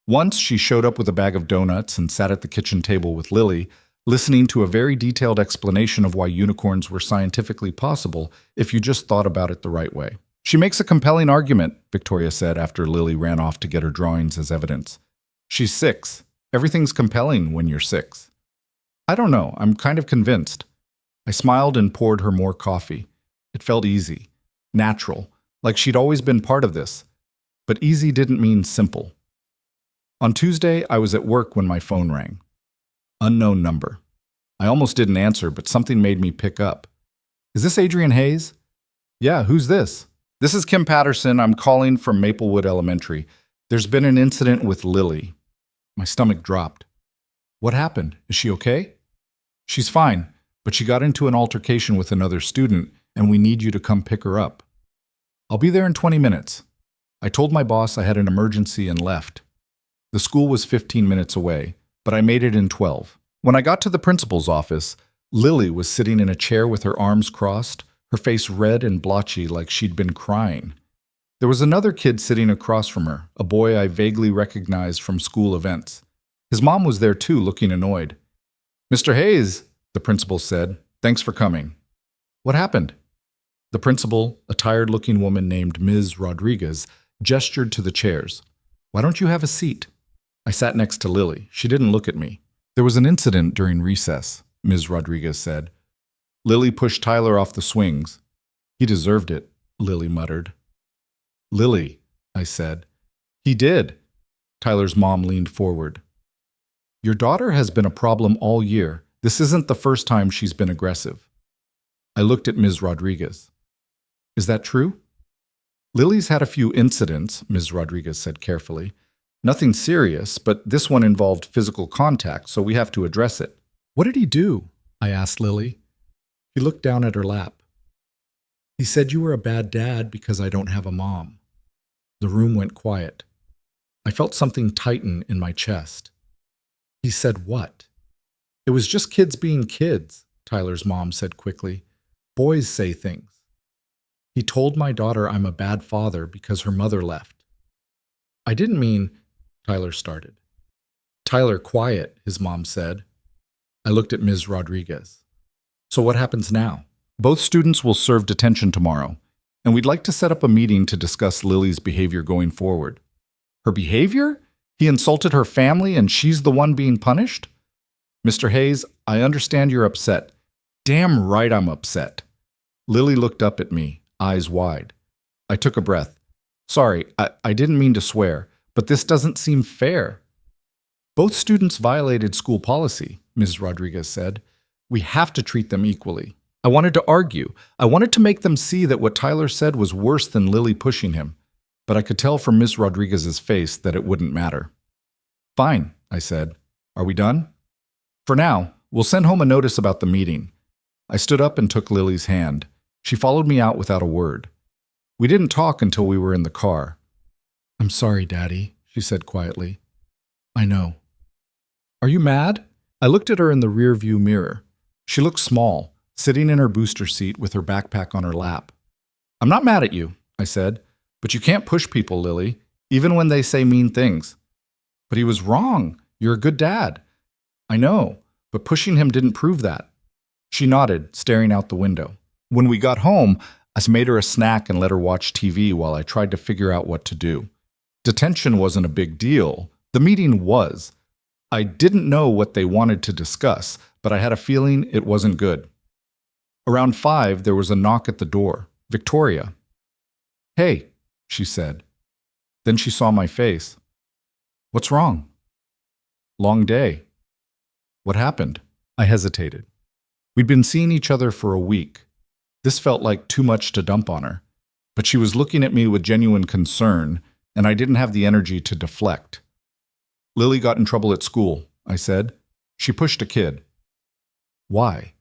Once she showed up with a bag of donuts and sat at the kitchen table with Lily, listening to a very detailed explanation of why unicorns were scientifically possible if you just thought about it the right way. She makes a compelling argument, Victoria said after Lily ran off to get her drawings as evidence. She's 6. Everything's compelling when you're 6. I don't know, I'm kind of convinced. I smiled and poured her more coffee. It felt easy, natural, like she'd always been part of this. But easy didn't mean simple. On Tuesday, I was at work when my phone rang. Unknown number. I almost didn't answer, but something made me pick up. Is this Adrian Hayes? Yeah, who's this? This is Kim Patterson. I'm calling from Maplewood Elementary. There's been an incident with Lily. My stomach dropped. What happened? Is she okay? She's fine, but she got into an altercation with another student, and we need you to come pick her up. I'll be there in 20 minutes. I told my boss I had an emergency and left. The school was 15 minutes away, but I made it in 12. When I got to the principal's office, Lily was sitting in a chair with her arms crossed, her face red and blotchy like she'd been crying. There was another kid sitting across from her, a boy I vaguely recognized from school events. His mom was there too, looking annoyed. Mr. Hayes, the principal said, thanks for coming. What happened? The principal, a tired-looking woman named Ms. Rodriguez, gestured to the chairs. Why don't you have a seat? I sat next to Lily. She didn't look at me. There was an incident during recess, Ms. Rodriguez said. Lily pushed Tyler off the swings. He deserved it, Lily muttered. Lily, I said. He did. Tyler's mom leaned forward. Your daughter has been a problem all year. This isn't the first time she's been aggressive. I looked at Ms. Rodriguez. Is that true? Lily's had a few incidents, Ms. Rodriguez said carefully. Nothing serious, but this one involved physical contact, so we have to address it. What did he do? I asked Lily. He looked down at her lap. He said you were a bad dad because I don't have a mom. The room went quiet. I felt something tighten in my chest. He said what? It was just kids being kids, Tyler's mom said quickly. Boys say things. He told my daughter I'm a bad father because her mother left. I didn't mean, Tyler started. Tyler, quiet, his mom said. I looked at Ms. Rodriguez. So what happens now? Both students will serve detention tomorrow, and we'd like to set up a meeting to discuss Lily's behavior going forward. Her behavior? He insulted her family and she's the one being punished? Mr. Hayes, I understand you're upset. Damn right I'm upset. Lily looked up at me, eyes wide. I took a breath. Sorry, I didn't mean to swear, but this doesn't seem fair. Both students violated school policy, Ms. Rodriguez said. We have to treat them equally. I wanted to argue. I wanted to make them see that what Tyler said was worse than Lily pushing him, but I could tell from Ms. Rodriguez's face that it wouldn't matter. Fine, I said. Are we done? For now, we'll send home a notice about the meeting. I stood up and took Lily's hand. She followed me out without a word. We didn't talk until we were in the car. I'm sorry, Daddy, she said quietly. I know. Are you mad? I looked at her in the rear-view mirror. She looked small, sitting in her booster seat with her backpack on her lap. I'm not mad at you, I said, but you can't push people, Lily, even when they say mean things. But he was wrong. You're a good dad. I know, but pushing him didn't prove that. She nodded, staring out the window. When we got home, I made her a snack and let her watch TV while I tried to figure out what to do. Detention wasn't a big deal. The meeting was. I didn't know what they wanted to discuss, but I had a feeling it wasn't good. Around 5, there was a knock at the door. Victoria. Hey, she said. Then she saw my face. What's wrong? Long day. What happened? I hesitated. We'd been seeing each other for a week. This felt like too much to dump on her, but she was looking at me with genuine concern, and I didn't have the energy to deflect. Lily got in trouble at school, I said. She pushed a kid. Why?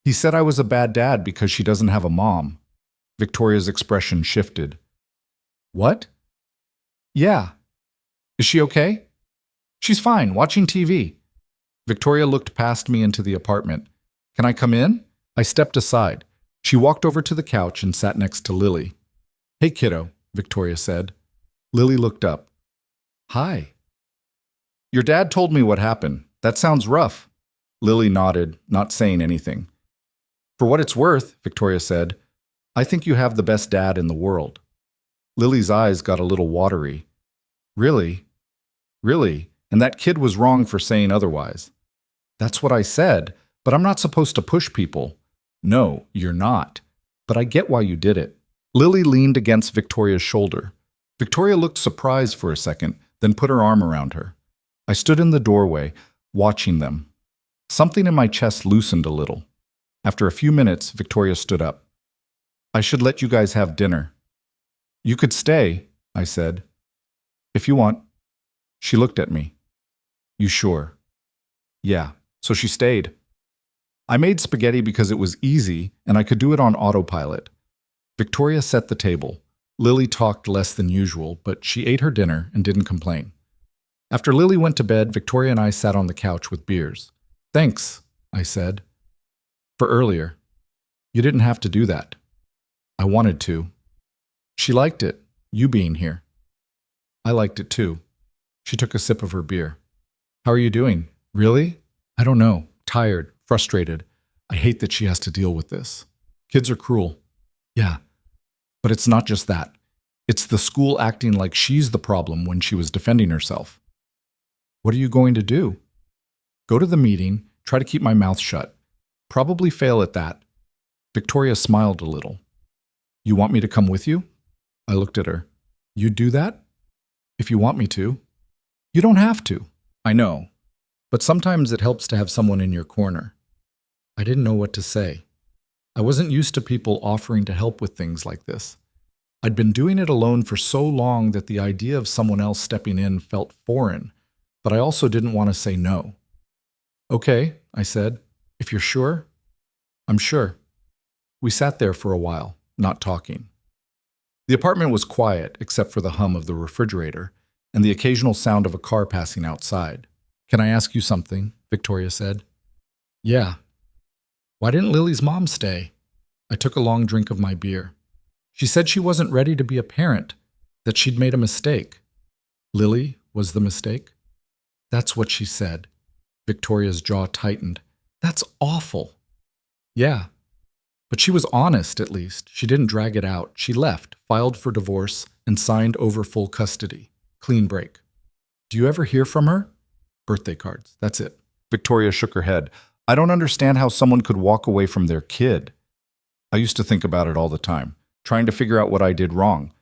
He said I was a bad dad because she doesn't have a mom. Victoria's expression shifted. What? Yeah. Is she okay? She's fine, watching TV. Victoria looked past me into the apartment. Can I come in? I stepped aside. She walked over to the couch and sat next to Lily. Hey, kiddo, Victoria said. Lily looked up. Hi. Your dad told me what happened. That sounds rough. Lily nodded, not saying anything. For what it's worth, Victoria said, I think you have the best dad in the world. Lily's eyes got a little watery. Really? Really? And that kid was wrong for saying otherwise. That's what I said, but I'm not supposed to push people. No, you're not. But I get why you did it. Lily leaned against Victoria's shoulder. Victoria looked surprised for a second, then put her arm around her. I stood in the doorway, watching them. Something in my chest loosened a little. After a few minutes, Victoria stood up. I should let you guys have dinner. You could stay, I said. If you want. She looked at me. You sure? Yeah, so she stayed. I made spaghetti because it was easy and I could do it on autopilot. Victoria set the table. Lily talked less than usual, but she ate her dinner and didn't complain. After Lily went to bed, Victoria and I sat on the couch with beers. Thanks, I said. For earlier. You didn't have to do that. I wanted to. She liked it, you being here. I liked it too. She took a sip of her beer. How are you doing? Really? I don't know. Tired, frustrated. I hate that she has to deal with this. Kids are cruel. Yeah. But it's not just that. It's the school acting like she's the problem when she was defending herself. What are you going to do? Go to the meeting, try to keep my mouth shut. Probably fail at that. Victoria smiled a little. You want me to come with you? I looked at her. You'd do that? If you want me to. You don't have to. I know. But sometimes it helps to have someone in your corner. I didn't know what to say. I wasn't used to people offering to help with things like this. I'd been doing it alone for so long that the idea of someone else stepping in felt foreign, but I also didn't want to say no. Okay, I said. If you're sure? I'm sure. We sat there for a while, not talking. The apartment was quiet except for the hum of the refrigerator and the occasional sound of a car passing outside. Can I ask you something? Victoria said. Yeah. Why didn't Lily's mom stay? I took a long drink of my beer. She said she wasn't ready to be a parent, that she'd made a mistake. Lily was the mistake? That's what she said. Victoria's jaw tightened. That's awful. Yeah. But she was honest, at least. She didn't drag it out. She left, filed for divorce, and signed over full custody. Clean break. Do you ever hear from her? Birthday cards. That's it. Victoria shook her head. I don't understand how someone could walk away from their kid. I used to think about it all the time, trying to figure out what I did wrong.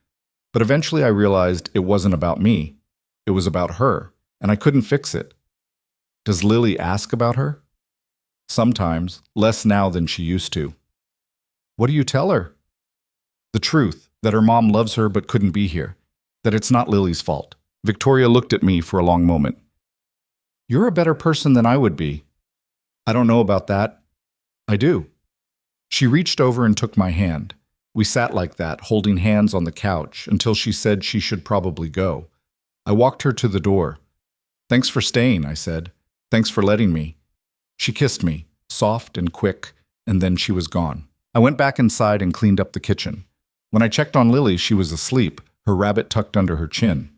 But eventually I realized it wasn't about me. It was about her, and I couldn't fix it. Does Lily ask about her? Sometimes, less now than she used to. What do you tell her? The truth, that her mom loves her but couldn't be here, that it's not Lily's fault. Victoria looked at me for a long moment. You're a better person than I would be. I don't know about that. I do. She reached over and took my hand. We sat like that, holding hands on the couch, until she said she should probably go. I walked her to the door. Thanks for staying, I said. Thanks for letting me. She kissed me, soft and quick, and then she was gone. I went back inside and cleaned up the kitchen. When I checked on Lily, she was asleep, her rabbit tucked under her chin.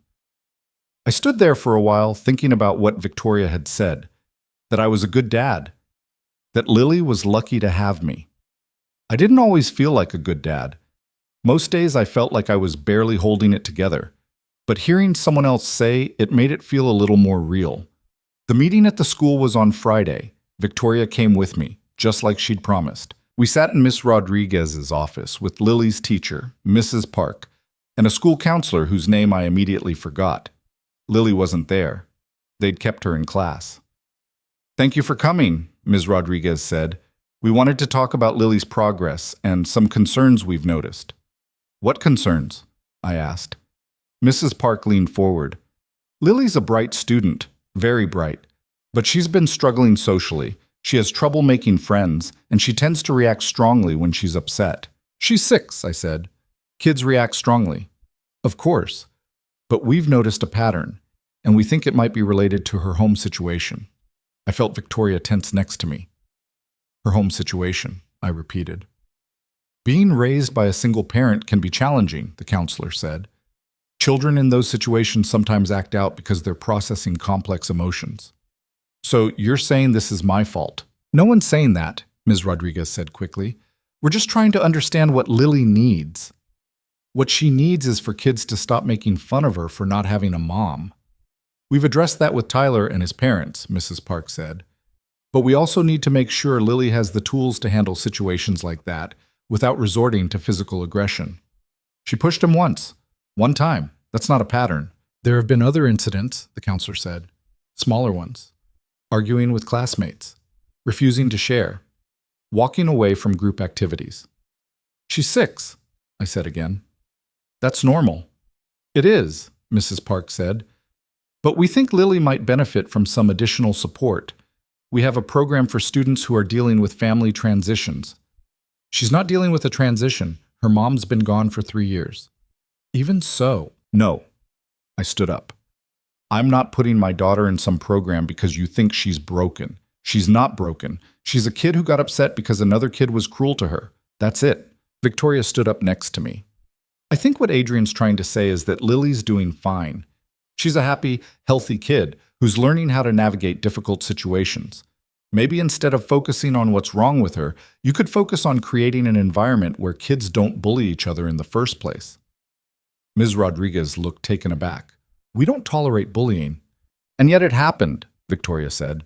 I stood there for a while thinking about what Victoria had said, that I was a good dad, that Lily was lucky to have me. I didn't always feel like a good dad. Most days I felt like I was barely holding it together, but hearing someone else say it made it feel a little more real. The meeting at the school was on Friday. Victoria came with me, just like she'd promised. We sat in Miss Rodriguez's office with Lily's teacher, Mrs. Park, and a school counselor whose name I immediately forgot. Lily wasn't there. They'd kept her in class. Thank you for coming, Ms. Rodriguez said. We wanted to talk about Lily's progress and some concerns we've noticed. What concerns? I asked. Mrs. Park leaned forward. Lily's a bright student, very bright, but she's been struggling socially. She has trouble making friends, and she tends to react strongly when she's upset. She's 6, I said. Kids react strongly. Of course. But we've noticed a pattern, and we think it might be related to her home situation. I felt Victoria tense next to me. Her home situation, I repeated. Being raised by a single parent can be challenging, the counselor said. Children in those situations sometimes act out because they're processing complex emotions. So you're saying this is my fault? No one's saying that, Ms. Rodriguez said quickly. We're just trying to understand what Lily needs. What she needs is for kids to stop making fun of her for not having a mom. We've addressed that with Tyler and his parents, Mrs. Park said. But we also need to make sure Lily has the tools to handle situations like that without resorting to physical aggression. She pushed him once. One time. That's not a pattern. There have been other incidents, the counselor said. Smaller ones. Arguing with classmates. Refusing to share. Walking away from group activities. She's 6, I said again. That's normal. It is, Mrs. Park said. But we think Lily might benefit from some additional support. We have a program for students who are dealing with family transitions. She's not dealing with a transition. Her mom's been gone for 3 years. Even so, no. I stood up. I'm not putting my daughter in some program because you think she's broken. She's not broken. She's a kid who got upset because another kid was cruel to her. That's it. Victoria stood up next to me. I think what Adrian's trying to say is that Lily's doing fine. She's a happy, healthy kid who's learning how to navigate difficult situations. Maybe instead of focusing on what's wrong with her, you could focus on creating an environment where kids don't bully each other in the first place. Ms. Rodriguez looked taken aback. We don't tolerate bullying. And yet it happened, Victoria said.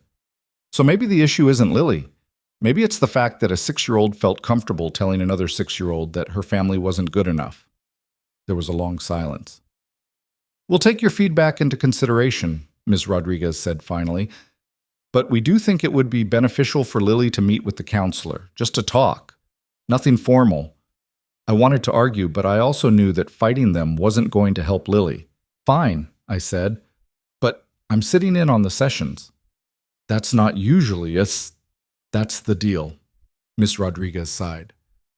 So maybe the issue isn't Lily. Maybe it's the fact that a 6-year-old felt comfortable telling another 6-year-old that her family wasn't good enough. There was a long silence. We'll take your feedback into consideration, Ms. Rodriguez said finally. But we do think it would be beneficial for Lily to meet with the counselor, just to talk. Nothing formal. I wanted to argue, but I also knew that fighting them wasn't going to help Lily. Fine, I said, but I'm sitting in on the sessions. That's not usually that's the deal. Miss Rodriguez sighed.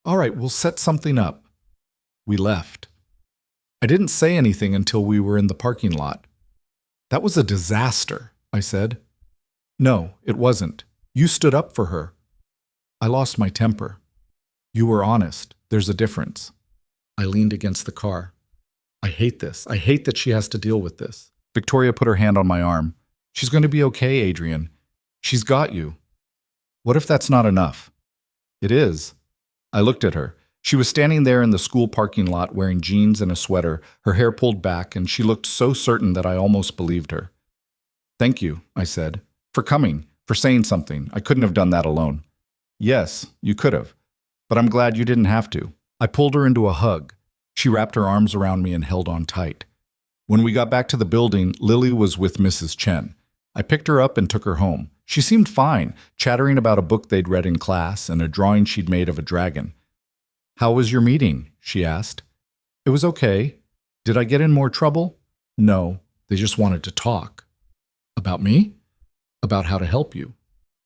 All right, we'll set something up. We left. I didn't say anything until we were in the parking lot. That was a disaster, I said. No, it wasn't. You stood up for her. I lost my temper. You were honest. There's a difference. I leaned against the car. I hate this. I hate that she has to deal with this. Victoria put her hand on my arm. She's going to be okay, Adrian. She's got you. What if that's not enough? It is. I looked at her. She was standing there in the school parking lot wearing jeans and a sweater, her hair pulled back, and she looked so certain that I almost believed her. Thank you, I said, for coming, For saying something. I couldn't have done that alone. Yes, you could have. But I'm glad you didn't have to. I pulled her into a hug. She wrapped her arms around me and held on tight. When we got back to the building, Lily was with Mrs. Chen. I picked her up and took her home. She seemed fine, chattering about a book they'd read in class and a drawing she'd made of a dragon. "How was your meeting?" she asked. "It was okay. Did I get in more trouble?" "No, they just wanted to talk." "About me?" "About how to help you."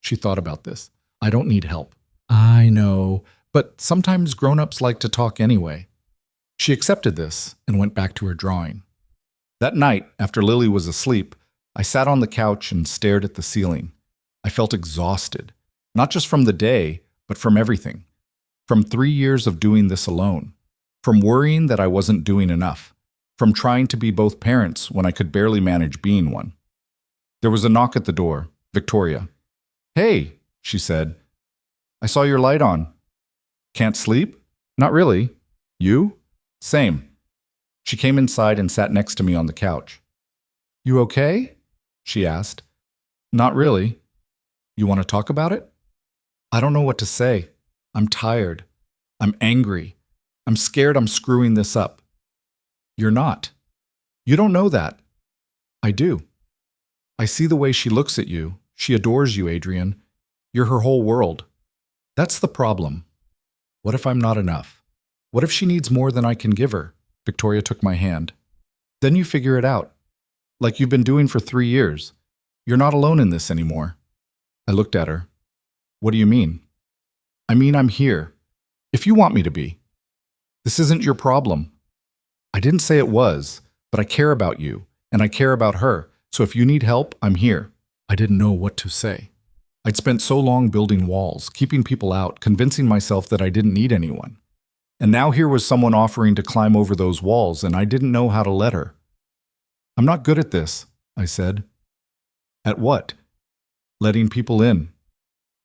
She thought about this. "I don't need help." "I know, but sometimes grown-ups like to talk anyway." She accepted this and went back to her drawing. That night, after Lily was asleep, I sat on the couch and stared at the ceiling. I felt exhausted, not just from the day, but from everything. From 3 years of doing this alone. From worrying that I wasn't doing enough. From trying to be both parents when I could barely manage being one. There was a knock at the door. Victoria. "Hey," she said. "I saw your light on." "Can't sleep?" "Not really." "You?" "Same." She came inside and sat next to me on the couch. "You okay?" she asked. "Not really." "You want to talk about it?" "I don't know what to say. I'm tired. I'm angry. I'm scared I'm screwing this up." "You're not. You don't know that." "I do. I see the way she looks at you. She adores you, Adrian. You're her whole world. That's the problem. What if I'm not enough? What if she needs more than I can give her?" Victoria took my hand. "Then you figure it out. Like you've been doing for 3 years. You're not alone in this anymore." I looked at her. "What do you mean?" "I mean, I'm here. If you want me to be. This isn't your problem." "I didn't say it was, but I care about you, and I care about her, so if you need help, I'm here." I didn't know what to say. I'd spent so long building walls, keeping people out, convincing myself that I didn't need anyone. And now here was someone offering to climb over those walls, and I didn't know how to let her. "I'm not good at this," I said. "At what?" "Letting people in."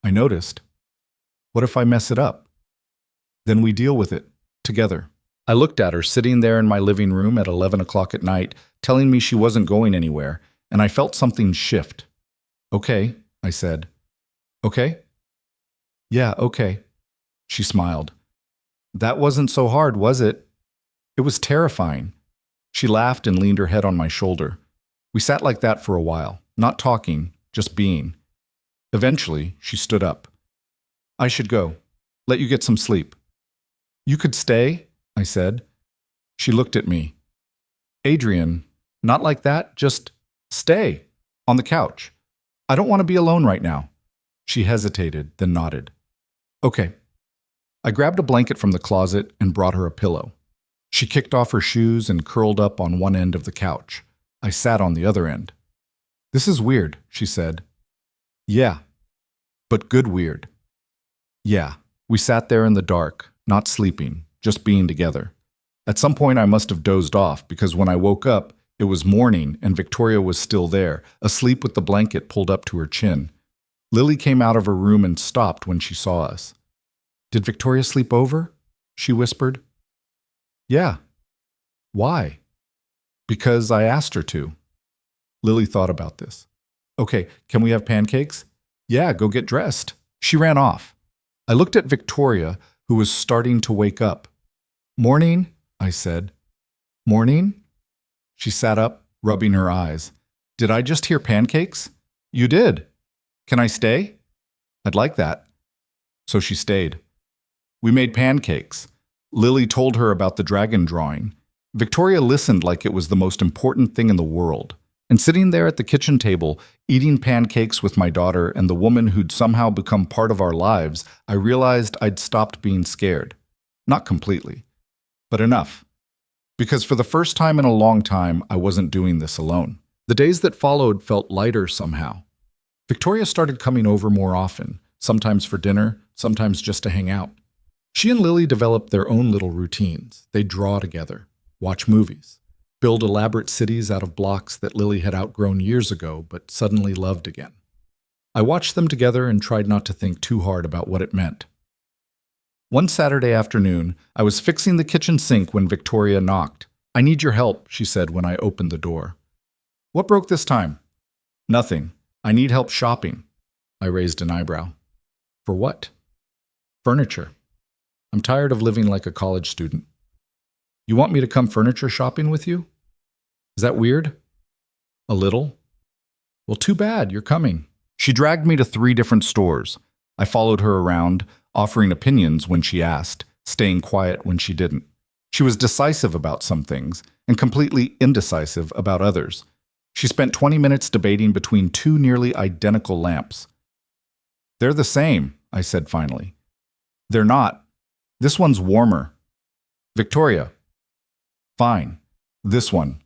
I noticed. "What if I mess it up?" "Then we deal with it, together." I looked at her sitting there in my living room at 11 o'clock at night, telling me she wasn't going anywhere, and I felt something shift. "Okay," I said. "Okay?" "Yeah, okay." She smiled. "That wasn't so hard, was it?" "It was terrifying." She laughed and leaned her head on my shoulder. We sat like that for a while, not talking, just being. Eventually, she stood up. "I should go. Let you get some sleep." "You could stay?" I said. She looked at me. "Adrian, not like that, just stay. On the couch. I don't want to be alone right now." She hesitated, then nodded. "Okay." I grabbed a blanket from the closet and brought her a pillow. She kicked off her shoes and curled up on one end of the couch. I sat on the other end. "This is weird," she said. "Yeah, but good weird." "Yeah." We sat there in the dark, not sleeping, just being together. At some point I must have dozed off because when I woke up, it was morning and Victoria was still there, asleep with the blanket pulled up to her chin. Lily came out of her room and stopped when she saw us. "Did Victoria sleep over?" she whispered. "Yeah." "Why?" "Because I asked her to." Lily thought about this. "Okay, can we have pancakes?" "Yeah, go get dressed." She ran off. I looked at Victoria, who was starting to wake up. "Morning," I said. "Morning?" She sat up, rubbing her eyes. "Did I just hear pancakes?" "You did." "Can I stay?" "I'd like that." So she stayed. We made pancakes. Lily told her about the dragon drawing. Victoria listened like it was the most important thing in the world. And sitting there at the kitchen table, eating pancakes with my daughter and the woman who'd somehow become part of our lives, I realized I'd stopped being scared. Not completely, but enough. Because for the first time in a long time, I wasn't doing this alone. The days that followed felt lighter somehow. Victoria started coming over more often, sometimes for dinner, sometimes just to hang out. She and Lily developed their own little routines. They'd draw together, watch movies, build elaborate cities out of blocks that Lily had outgrown years ago but suddenly loved again. I watched them together and tried not to think too hard about what it meant. One Saturday afternoon, I was fixing the kitchen sink when Victoria knocked. "I need your help," she said when I opened the door. "What broke this time?" "Nothing. I need help shopping." I raised an eyebrow. For what? Furniture. I'm tired of living like a college student. You want me to come furniture shopping with you? Is that weird? A little. Well, too bad, you're coming. She dragged me to 3 different stores. I followed her around, offering opinions when she asked, staying quiet when she didn't. She was decisive about some things and completely indecisive about others. She spent 20 minutes debating between 2 nearly identical lamps. They're the same, I said finally. They're not. This one's warmer. Victoria. Fine. This one.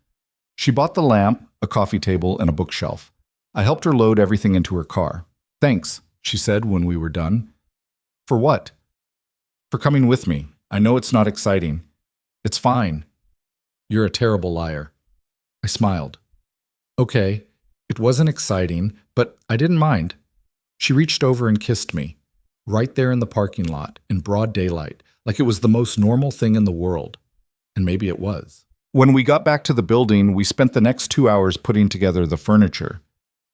She bought the lamp, a coffee table, and a bookshelf. I helped her load everything into her car. Thanks, she said when we were done. For what? For coming with me. I know it's not exciting. It's fine. You're a terrible liar. I smiled. Okay, it wasn't exciting, but I didn't mind. She reached over and kissed me, right there in the parking lot, in broad daylight, like it was the most normal thing in the world. And maybe it was. When we got back to the building, we spent the next 2 hours putting together the furniture.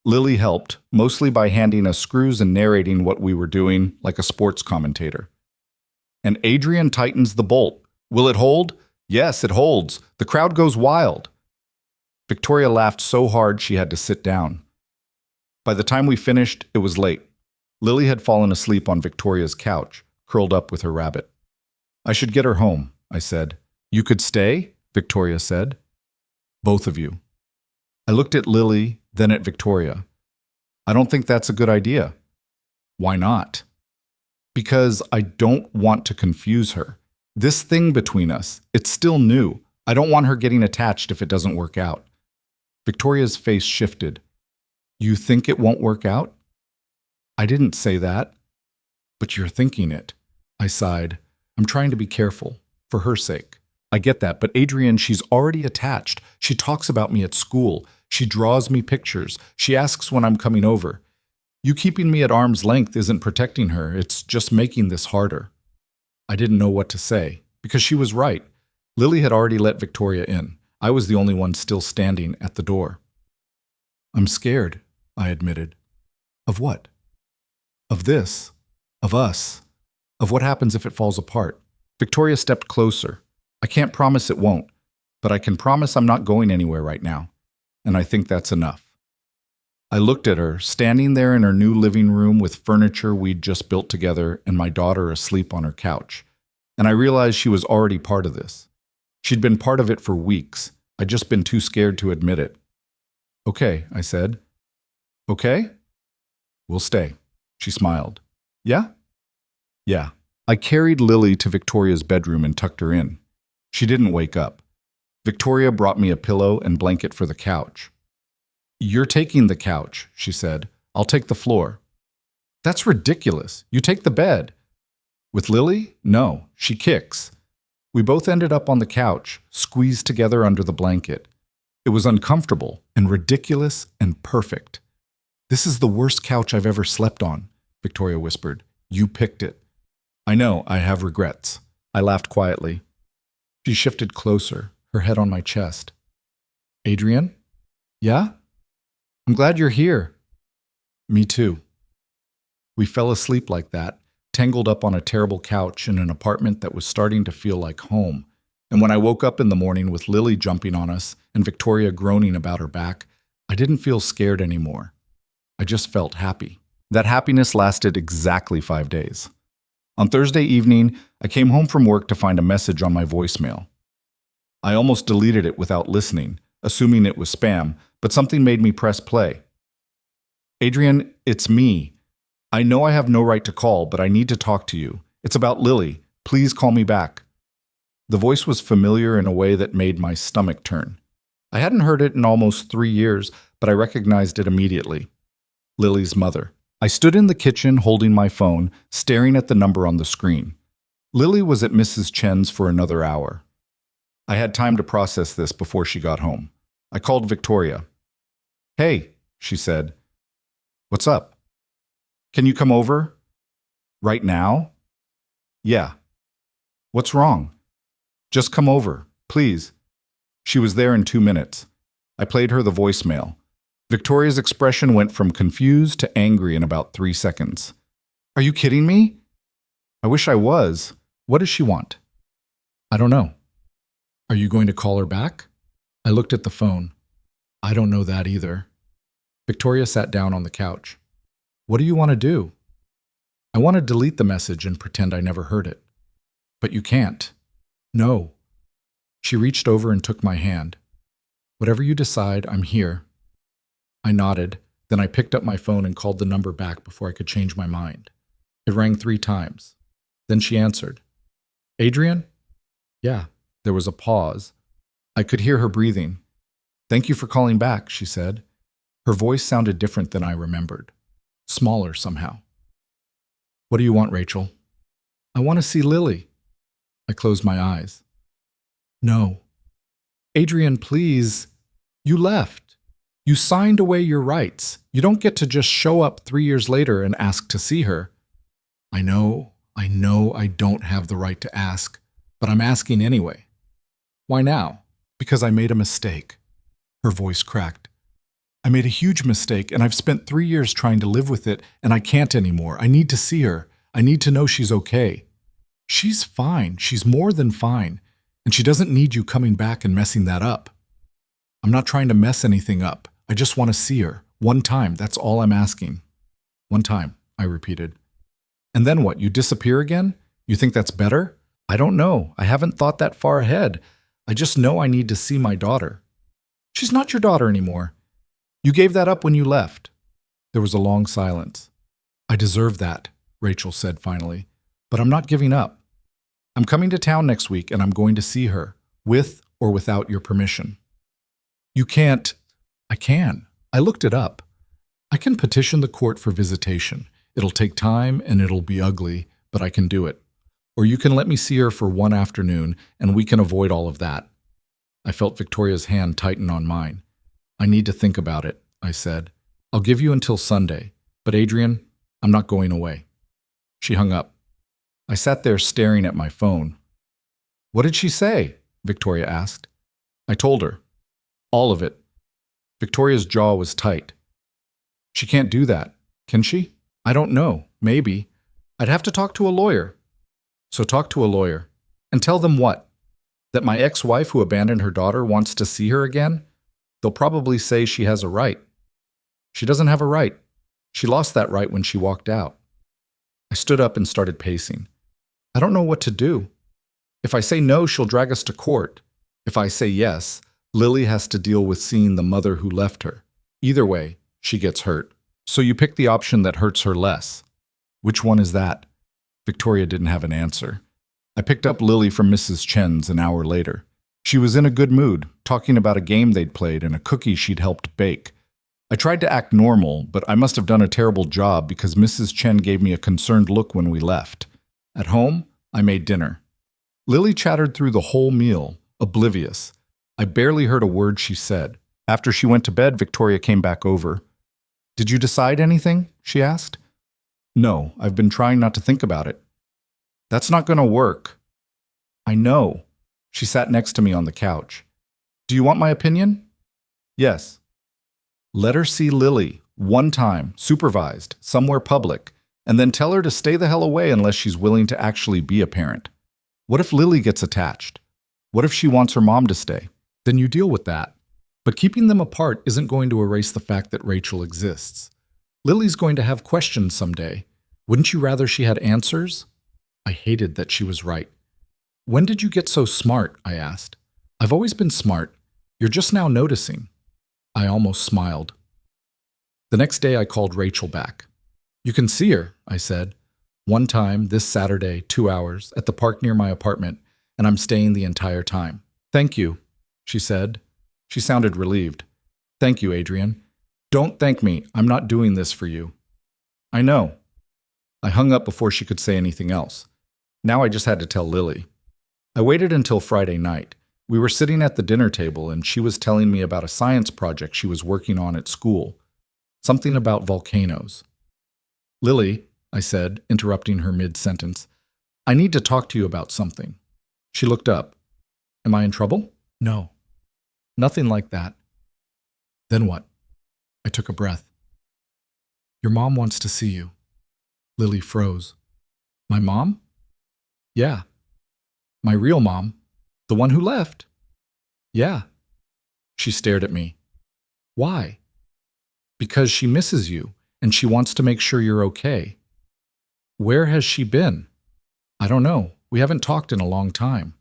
Lily helped, mostly by handing us screws and narrating what we were doing like a sports commentator. And Adrian tightens the bolt. Will it hold? Yes, it holds. The crowd goes wild. Victoria laughed so hard she had to sit down. By the time we finished, it was late. Lily had fallen asleep on Victoria's couch, curled up with her rabbit. I should get her home, I said. You could stay? Victoria said. Both of you. I looked at Lily, then at Victoria. I don't think that's a good idea. Why not? Because I don't want to confuse her. This thing between us, it's still new. I don't want her getting attached if it doesn't work out. Victoria's face shifted. You think it won't work out? I didn't say that. But you're thinking it. I sighed. I'm trying to be careful, for her sake. I get that, but Adrian, she's already attached. She talks about me at school. She draws me pictures. She asks when I'm coming over. You keeping me at arm's length isn't protecting her. It's just making this harder. I didn't know what to say, because she was right. Lily had already let Victoria in. I was the only one still standing at the door. I'm scared, I admitted. Of what? Of this. Of us. Of what happens if it falls apart. Victoria stepped closer. I can't promise it won't, but I can promise I'm not going anywhere right now, and I think that's enough. I looked at her, standing there in her new living room with furniture we'd just built together and my daughter asleep on her couch, and I realized she was already part of this. She'd been part of it for weeks. I'd just been too scared to admit it. Okay, I said. Okay? We'll stay. She smiled. Yeah? Yeah. I carried Lily to Victoria's bedroom and tucked her in. She didn't wake up. Victoria brought me a pillow and blanket for the couch. You're taking the couch, she said. I'll take the floor. That's ridiculous. You take the bed. With Lily? No, she kicks. We both ended up on the couch, squeezed together under the blanket. It was uncomfortable and ridiculous and perfect. This is the worst couch I've ever slept on, Victoria whispered. You picked it. I know, I have regrets. I laughed quietly. She shifted closer, her head on my chest. Adrian? Yeah? I'm glad you're here. Me too. We fell asleep like that, tangled up on a terrible couch in an apartment that was starting to feel like home. And when I woke up in the morning with Lily jumping on us and Victoria groaning about her back, I didn't feel scared anymore. I just felt happy. That happiness lasted exactly 5 days. On Thursday evening, I came home from work to find a message on my voicemail. I almost deleted it without listening, assuming it was spam, but something made me press play. Adrian, it's me. I know I have no right to call, but I need to talk to you. It's about Lily. Please call me back. The voice was familiar in a way that made my stomach turn. I hadn't heard it in almost 3 years, but I recognized it immediately. Lily's mother. I stood in the kitchen holding my phone, staring at the number on the screen. Lily was at Mrs. Chen's for another hour. I had time to process this before she got home. I called Victoria. Hey, she said. What's up? Can you come over? Right now? Yeah. What's wrong? Just come over, please. She was there in 2 minutes. I played her the voicemail. Victoria's expression went from confused to angry in about 3 seconds. Are you kidding me? I wish I was. What does she want? I don't know. Are you going to call her back? I looked at the phone. I don't know that either. Victoria sat down on the couch. What do you want to do? I want to delete the message and pretend I never heard it. But you can't. No. She reached over and took my hand. Whatever you decide, I'm here. I nodded, then I picked up my phone and called the number back before I could change my mind. It rang 3 times. Then she answered. Adrian? Yeah. There was a pause. I could hear her breathing. Thank you for calling back, she said. Her voice sounded different than I remembered. Smaller somehow. What do you want, Rachel? I want to see Lily. I closed my eyes. No. Adrian, please. You left. You signed away your rights. You don't get to just show up 3 years later and ask to see her. I know I don't have the right to ask, but I'm asking anyway. Why now? Because I made a mistake. Her voice cracked. I made a huge mistake, and I've spent 3 years trying to live with it, and I can't anymore. I need to see her. I need to know she's okay. She's fine. She's more than fine. And she doesn't need you coming back and messing that up. I'm not trying to mess anything up. I just want to see her. One time, that's all I'm asking. One time, I repeated. And then what, you disappear again? You think that's better? I don't know. I haven't thought that far ahead. I just know I need to see my daughter. She's not your daughter anymore. You gave that up when you left. There was a long silence. I deserve that, Rachel said finally, but I'm not giving up. I'm coming to town next week and I'm going to see her, with or without your permission. You can't. I can. I looked it up. I can petition the court for visitation. It'll take time and it'll be ugly, but I can do it. Or you can let me see her for one afternoon and we can avoid all of that. I felt Victoria's hand tighten on mine. I need to think about it, I said. I'll give you until Sunday, but Adrian, I'm not going away. She hung up. I sat there staring at my phone. What did she say? Victoria asked. I told her. All of it. Victoria's jaw was tight. She can't do that, can she? I don't know. Maybe. I'd have to talk to a lawyer. So talk to a lawyer. And tell them what? That my ex-wife who abandoned her daughter wants to see her again? They'll probably say she has a right. She doesn't have a right. She lost that right when she walked out. I stood up and started pacing. I don't know what to do. If I say no, she'll drag us to court. If I say yes, Lily has to deal with seeing the mother who left her. Either way, she gets hurt. So you pick the option that hurts her less. Which one is that? Victoria didn't have an answer. I picked up Lily from Mrs. Chen's an hour later. She was in a good mood, talking about a game they'd played and a cookie she'd helped bake. I tried to act normal, but I must have done a terrible job because Mrs. Chen gave me a concerned look when we left. At home, I made dinner. Lily chattered through the whole meal, oblivious. I barely heard a word she said. After she went to bed, Victoria came back over. Did you decide anything? She asked. No, I've been trying not to think about it. That's not going to work. I know. She sat next to me on the couch. Do you want my opinion? Yes. Let her see Lily, one time, supervised, somewhere public, and then tell her to stay the hell away unless she's willing to actually be a parent. What if Lily gets attached? What if she wants her mom to stay? Then you deal with that. But keeping them apart isn't going to erase the fact that Rachel exists. Lily's going to have questions someday. Wouldn't you rather she had answers? I hated that she was right. When did you get so smart? I asked. I've always been smart. You're just now noticing. I almost smiled. The next day I called Rachel back. You can see her, I said. One time, this Saturday, 2 hours, at the park near my apartment, and I'm staying the entire time. Thank you, she said. She sounded relieved. Thank you, Adrian. Don't thank me. I'm not doing this for you. I know. I hung up before she could say anything else. Now I just had to tell Lily. I waited until Friday night. We were sitting at the dinner table and she was telling me about a science project she was working on at school. Something about volcanoes. Lily, I said, interrupting her mid-sentence, I need to talk to you about something. She looked up. Am I in trouble? No. Nothing like that. Then what? I took a breath. Your mom wants to see you. Lily froze. My mom? Yeah. My real mom. The one who left? Yeah. She stared at me. Why? Because she misses you, and she wants to make sure you're okay. Where has she been? I don't know. We haven't talked in a long time.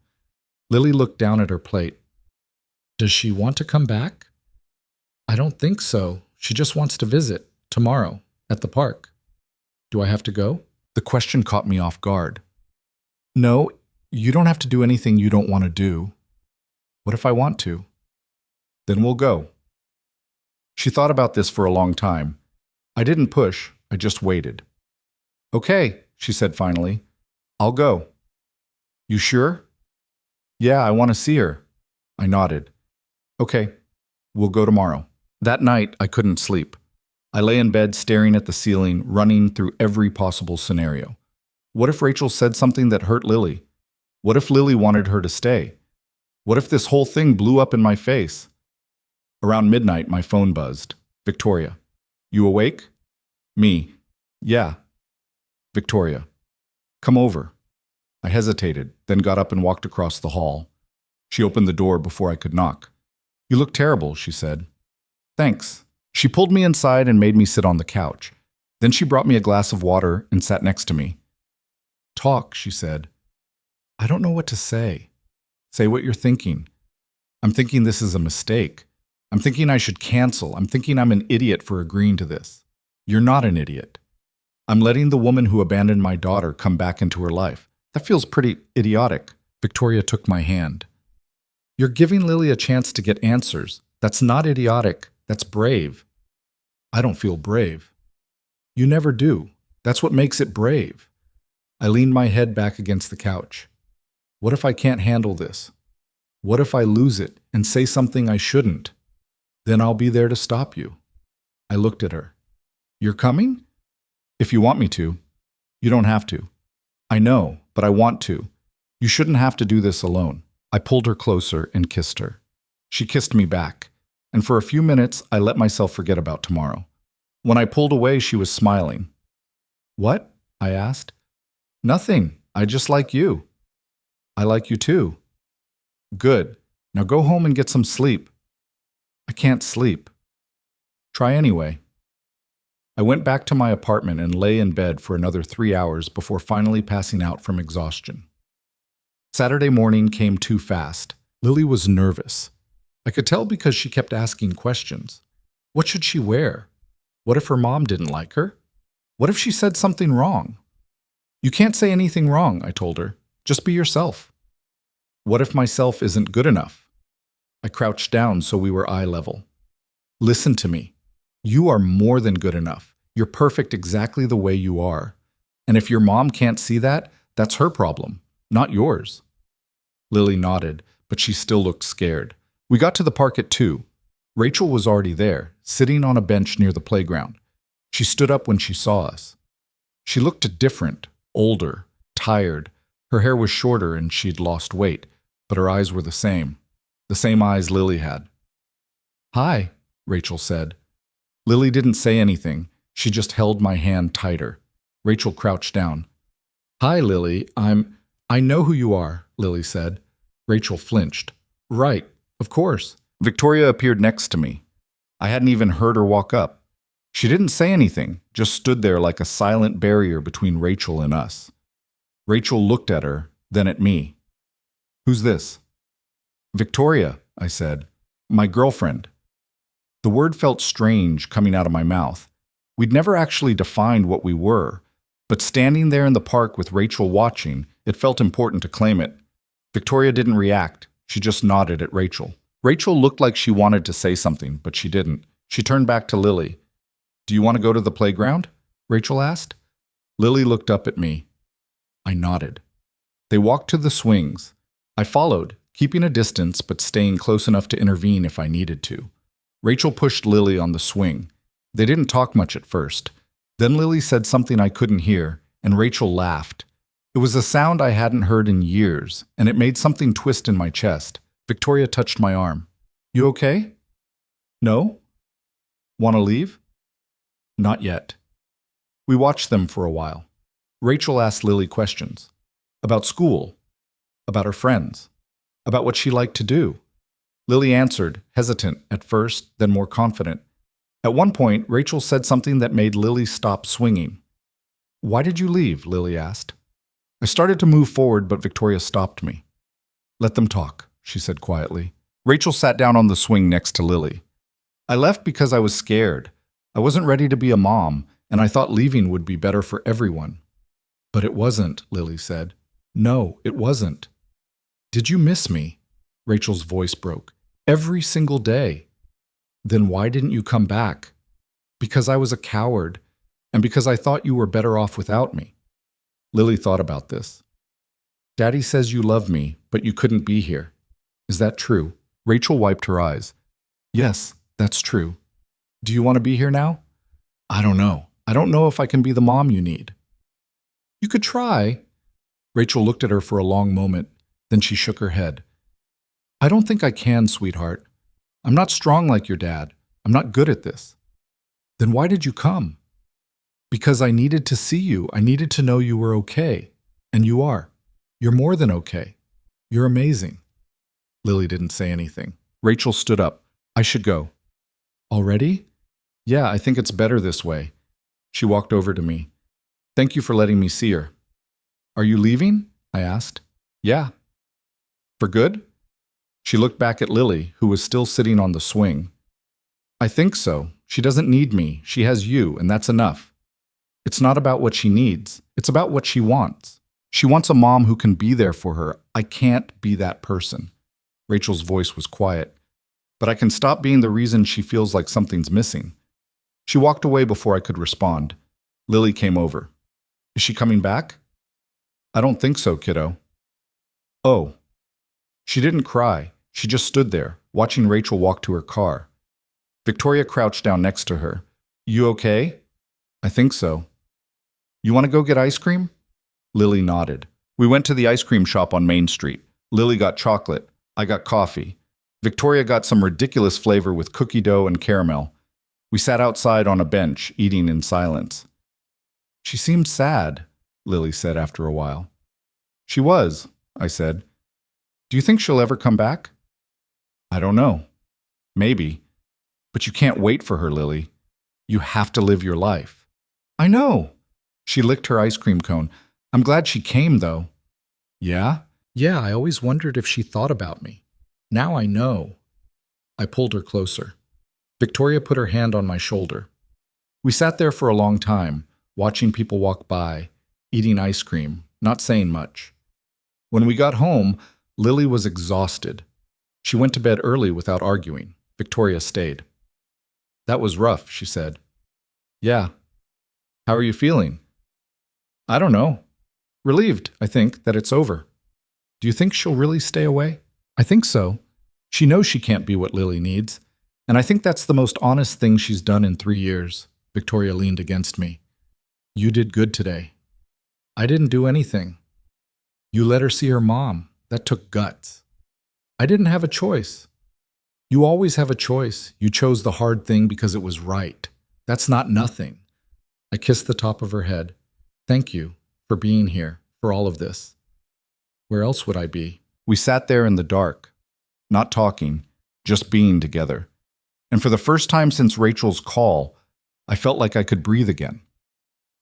Lily looked down at her plate. Does she want to come back? I don't think so. She just wants to visit, tomorrow, at the park. Do I have to go? The question caught me off guard. No, you don't have to do anything you don't want to do. What if I want to? Then we'll go. She thought about this for a long time. I didn't push, I just waited. Okay, she said finally. I'll go. You sure? Yeah, I want to see her. I nodded. Okay, we'll go tomorrow. That night, I couldn't sleep. I lay in bed staring at the ceiling, running through every possible scenario. What if Rachel said something that hurt Lily? What if Lily wanted her to stay? What if this whole thing blew up in my face? Around midnight, my phone buzzed. Victoria. You awake? Me. Yeah. Victoria. Come over. I hesitated, then got up and walked across the hall. She opened the door before I could knock. You look terrible, she said. Thanks. She pulled me inside and made me sit on the couch. Then she brought me a glass of water and sat next to me. Talk, she said. I don't know what to say. Say what you're thinking. I'm thinking this is a mistake. I'm thinking I should cancel. I'm thinking I'm an idiot for agreeing to this. You're not an idiot. I'm letting the woman who abandoned my daughter come back into her life. That feels pretty idiotic. Victoria took my hand. You're giving Lily a chance to get answers. That's not idiotic. That's brave. I don't feel brave. You never do. That's what makes it brave. I leaned my head back against the couch. What if I can't handle this? What if I lose it and say something I shouldn't? Then I'll be there to stop you. I looked at her. You're coming? If you want me to. You don't have to. I know, but I want to. You shouldn't have to do this alone. I pulled her closer and kissed her. She kissed me back, and for a few minutes I let myself forget about tomorrow. When I pulled away, she was smiling. What? I asked. Nothing. I just like you. I like you too. Good. Now go home and get some sleep. I can't sleep. Try anyway. I went back to my apartment and lay in bed for another 3 hours before finally passing out from exhaustion. Saturday morning came too fast. Lily was nervous. I could tell because she kept asking questions. What should she wear? What if her mom didn't like her? What if she said something wrong? You can't say anything wrong, I told her. Just be yourself. What if myself isn't good enough? I crouched down so we were eye level. Listen to me. You are more than good enough. You're perfect exactly the way you are. And if your mom can't see that, that's her problem, not yours. Lily nodded, but she still looked scared. We got to the park at 2. Rachel was already there, sitting on a bench near the playground. She stood up when she saw us. She looked different, older, tired. Her hair was shorter and she'd lost weight, but her eyes were the same eyes Lily had. Hi, Rachel said. Lily didn't say anything. She just held my hand tighter. Rachel crouched down. Hi, Lily. I know who you are, Lily said. Rachel flinched. Right, of course. Victoria appeared next to me. I hadn't even heard her walk up. She didn't say anything, just stood there like a silent barrier between Rachel and us. Rachel looked at her, then at me. Who's this? Victoria, I said. My girlfriend. The word felt strange coming out of my mouth. We'd never actually defined what we were, but standing there in the park with Rachel watching, it felt important to claim it. Victoria didn't react. She just nodded at Rachel. Rachel looked like she wanted to say something, but she didn't. She turned back to Lily. Do you want to go to the playground? Rachel asked. Lily looked up at me. I nodded. They walked to the swings. I followed, keeping a distance but staying close enough to intervene if I needed to. Rachel pushed Lily on the swing. They didn't talk much at first. Then Lily said something I couldn't hear, and Rachel laughed. It was a sound I hadn't heard in years, and it made something twist in my chest. Victoria touched my arm. You okay? No? Want to leave? Not yet. We watched them for a while. Rachel asked Lily questions. About school. About her friends. About what she liked to do. Lily answered, hesitant at first, then more confident. At one point, Rachel said something that made Lily stop swinging. Why did you leave? Lily asked. I started to move forward, but Victoria stopped me. Let them talk, she said quietly. Rachel sat down on the swing next to Lily. I left because I was scared. I wasn't ready to be a mom, and I thought leaving would be better for everyone. But it wasn't, Lily said. No, it wasn't. Did you miss me? Rachel's voice broke. Every single day. Then why didn't you come back? Because I was a coward, and because I thought you were better off without me. Lily thought about this. Daddy says you love me, but you couldn't be here. Is that true? Rachel wiped her eyes. Yes, that's true. Do you want to be here now? I don't know. I don't know if I can be the mom you need. You could try. Rachel looked at her for a long moment, then she shook her head. I don't think I can, sweetheart. I'm not strong like your dad. I'm not good at this. Then why did you come? Because I needed to see you. I needed to know you were okay. And you are. You're more than okay. You're amazing. Lily didn't say anything. Rachel stood up. I should go. Already? Yeah, I think it's better this way. She walked over to me. Thank you for letting me see her. Are you leaving? I asked. Yeah. For good? She looked back at Lily, who was still sitting on the swing. I think so. She doesn't need me. She has you, and that's enough. It's not about what she needs. It's about what she wants. She wants a mom who can be there for her. I can't be that person. Rachel's voice was quiet. But I can stop being the reason she feels like something's missing. She walked away before I could respond. Lily came over. Is she coming back? I don't think so, kiddo. Oh. She didn't cry. She just stood there, watching Rachel walk to her car. Victoria crouched down next to her. You okay? I think so. You want to go get ice cream? Lily nodded. We went to the ice cream shop on Main Street. Lily got chocolate. I got coffee. Victoria got some ridiculous flavor with cookie dough and caramel. We sat outside on a bench, eating in silence. She seemed sad, Lily said after a while. She was, I said. Do you think she'll ever come back? I don't know. Maybe. But you can't wait for her, Lily. You have to live your life. I know. She licked her ice cream cone. I'm glad she came, though. Yeah? Yeah, I always wondered if she thought about me. Now I know. I pulled her closer. Victoria put her hand on my shoulder. We sat there for a long time, watching people walk by, eating ice cream, not saying much. When we got home, Lily was exhausted. She went to bed early without arguing. Victoria stayed. That was rough, she said. Yeah. How are you feeling? I don't know. Relieved, I think, that it's over. Do you think she'll really stay away? I think so. She knows she can't be what Lily needs. And I think that's the most honest thing she's done in 3 years. Victoria leaned against me. You did good today. I didn't do anything. You let her see her mom. That took guts. I didn't have a choice. You always have a choice. You chose the hard thing because it was right. That's not nothing. I kissed the top of her head. Thank you for being here, for all of this. Where else would I be? We sat there in the dark, not talking, just being together. And for the first time since Rachel's call, I felt like I could breathe again.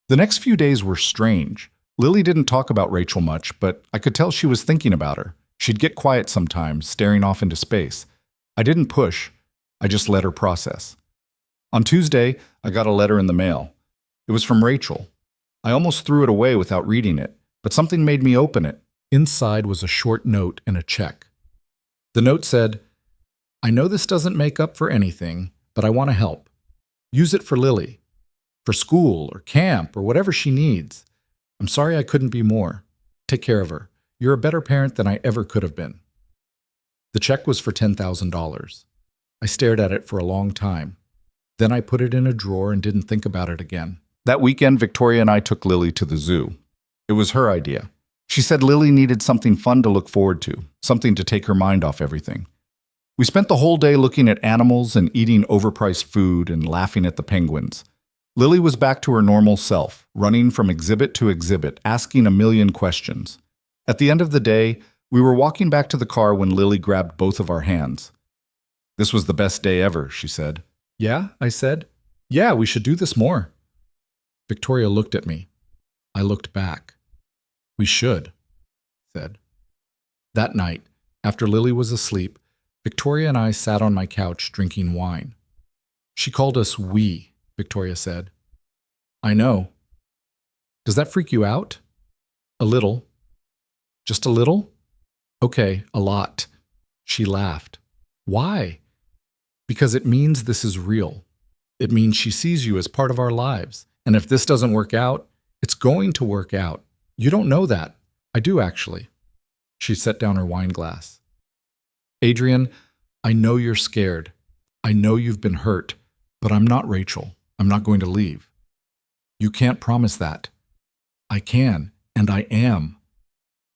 The next few days were strange. Lily didn't talk about Rachel much, but I could tell she was thinking about her. She'd get quiet sometimes, staring off into space. I didn't push. I just let her process. On Tuesday, I got a letter in the mail. It was from Rachel. I almost threw it away without reading it, but something made me open it. Inside was a short note and a check. The note said, I know this doesn't make up for anything, but I want to help. Use it for Lily, for school or camp or whatever she needs. I'm sorry I couldn't be more. Take care of her. You're a better parent than I ever could have been. The check was for $10,000. I stared at it for a long time. Then I put it in a drawer and didn't think about it again. That weekend, Victoria and I took Lily to the zoo. It was her idea. She said Lily needed something fun to look forward to, something to take her mind off everything. We spent the whole day looking at animals and eating overpriced food and laughing at the penguins. Lily was back to her normal self, running from exhibit to exhibit, asking a million questions. At the end of the day, we were walking back to the car when Lily grabbed both of our hands. "This was the best day ever," she said. "Yeah," I said. "Yeah, we should do this more." Victoria looked at me. I looked back. "We should," I said. That night, after Lily was asleep, Victoria and I sat on my couch drinking wine. She called us "we," Victoria said. "I know. Does that freak you out?" "A little." "Just a little?" "Okay, a lot." She laughed. "Why?" "Because it means this is real. It means she sees you as part of our lives. And if this doesn't work out, it's going to work out. You don't know that. I do, actually." She set down her wine glass. "Adrian, I know you're scared. I know you've been hurt, but I'm not Rachel. I'm not going to leave." "You can't promise that." "I can, and I am."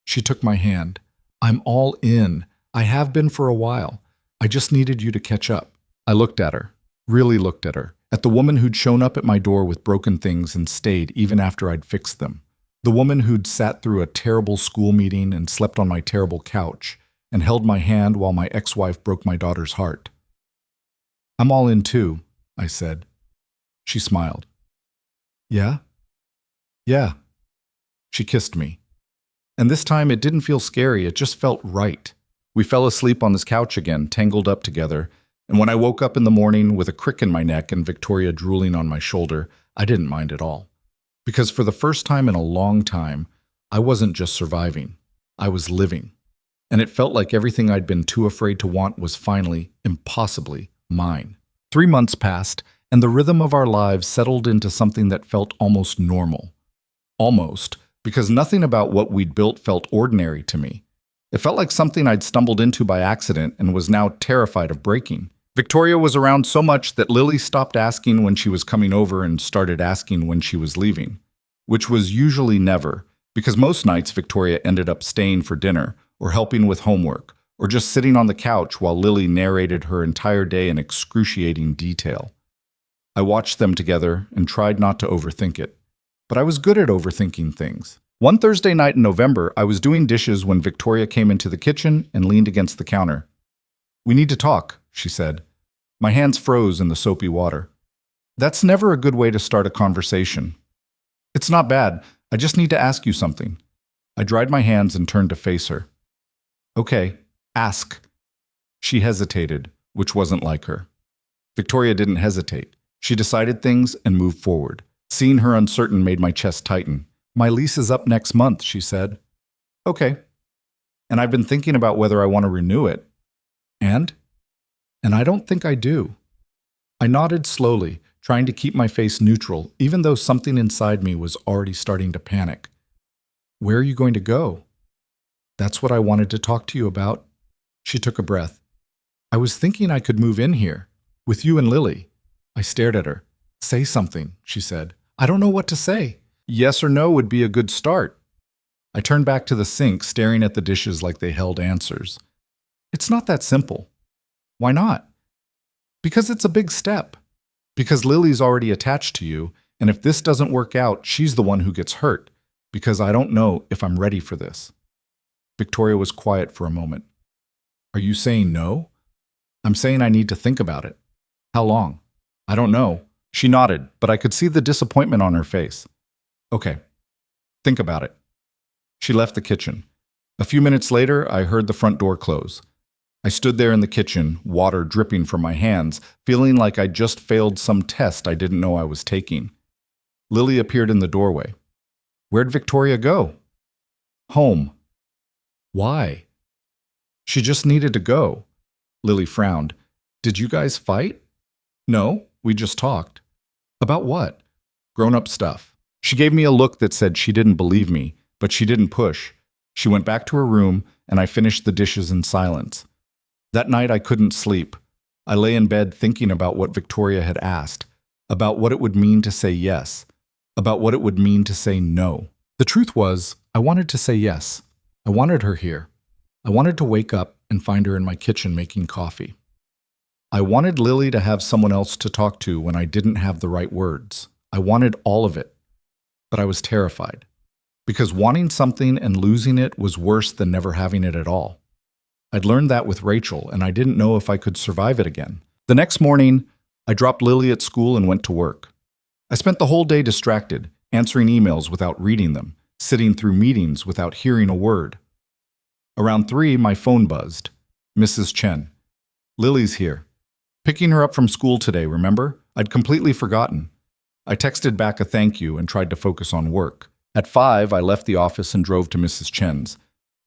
She took my hand. "I'm all in. I have been for a while. I just needed you to catch up." I looked at her, really looked at her, at the woman who'd shown up at my door with broken things and stayed even after I'd fixed them. The woman who'd sat through a terrible school meeting and slept on my terrible couch and held my hand while my ex-wife broke my daughter's heart. "I'm all in too," I said. She smiled. "Yeah? Yeah." She kissed me. And this time it didn't feel scary, it just felt right. We fell asleep on this couch again, tangled up together, and when I woke up in the morning with a crick in my neck and Victoria drooling on my shoulder, I didn't mind at all. Because for the first time in a long time, I wasn't just surviving, I was living. And it felt like everything I'd been too afraid to want was finally, impossibly, mine. 3 months passed, and the rhythm of our lives settled into something that felt almost normal. Almost, because nothing about what we'd built felt ordinary to me. It felt like something I'd stumbled into by accident and was now terrified of breaking. Victoria was around so much that Lily stopped asking when she was coming over and started asking when she was leaving, which was usually never, because most nights Victoria ended up staying for dinner or helping with homework or just sitting on the couch while Lily narrated her entire day in excruciating detail. I watched them together and tried not to overthink it, but I was good at overthinking things. One Thursday night in November, I was doing dishes when Victoria came into the kitchen and leaned against the counter. "We need to talk," she said. My hands froze in the soapy water. That's never a good way to start a conversation. "It's not bad. I just need to ask you something." I dried my hands and turned to face her. "Okay, ask." She hesitated, which wasn't like her. Victoria didn't hesitate. She decided things and moved forward. Seeing her uncertain made my chest tighten. "My lease is up next month," she said. "Okay. And I've been thinking about whether I want to renew it." And I don't think I do." I nodded slowly, trying to keep my face neutral, even though something inside me was already starting to panic. "Where are you going to go?" "That's what I wanted to talk to you about." She took a breath. "I was thinking I could move in here, with you and Lily." I stared at her. "Say something," she said. "I don't know what to say." "Yes or no would be a good start." I turned back to the sink, staring at the dishes like they held answers. "It's not that simple." "Why not?" "Because it's a big step. Because Lily's already attached to you, and if this doesn't work out, she's the one who gets hurt. Because I don't know if I'm ready for this." Victoria was quiet for a moment. "Are you saying no?" "I'm saying I need to think about it." "How long?" "I don't know." She nodded, but I could see the disappointment on her face. "Okay, think about it." She left the kitchen. A few minutes later, I heard the front door close. I stood there in the kitchen, water dripping from my hands, feeling like I'd just failed some test I didn't know I was taking. Lily appeared in the doorway. "Where'd Victoria go?" "Home." "Why?" "She just needed to go." Lily frowned. "Did you guys fight?" "No, we just talked." "About what?" "Grown-up stuff." She gave me a look that said she didn't believe me, but she didn't push. She went back to her room, and I finished the dishes in silence. That night I couldn't sleep. I lay in bed thinking about what Victoria had asked, about what it would mean to say yes, about what it would mean to say no. The truth was, I wanted to say yes. I wanted her here. I wanted to wake up and find her in my kitchen making coffee. I wanted Lily to have someone else to talk to when I didn't have the right words. I wanted all of it. But I was terrified. Because wanting something and losing it was worse than never having it at all. I'd learned that with Rachel, and I didn't know if I could survive it again. The next morning, I dropped Lily at school and went to work. I spent the whole day distracted, answering emails without reading them, sitting through meetings without hearing a word. Around 3, my phone buzzed. Mrs. Chen. Lily's here. Picking her up from school today, remember? I'd completely forgotten. I texted back a thank you and tried to focus on work. At 5, I left the office and drove to Mrs. Chen's.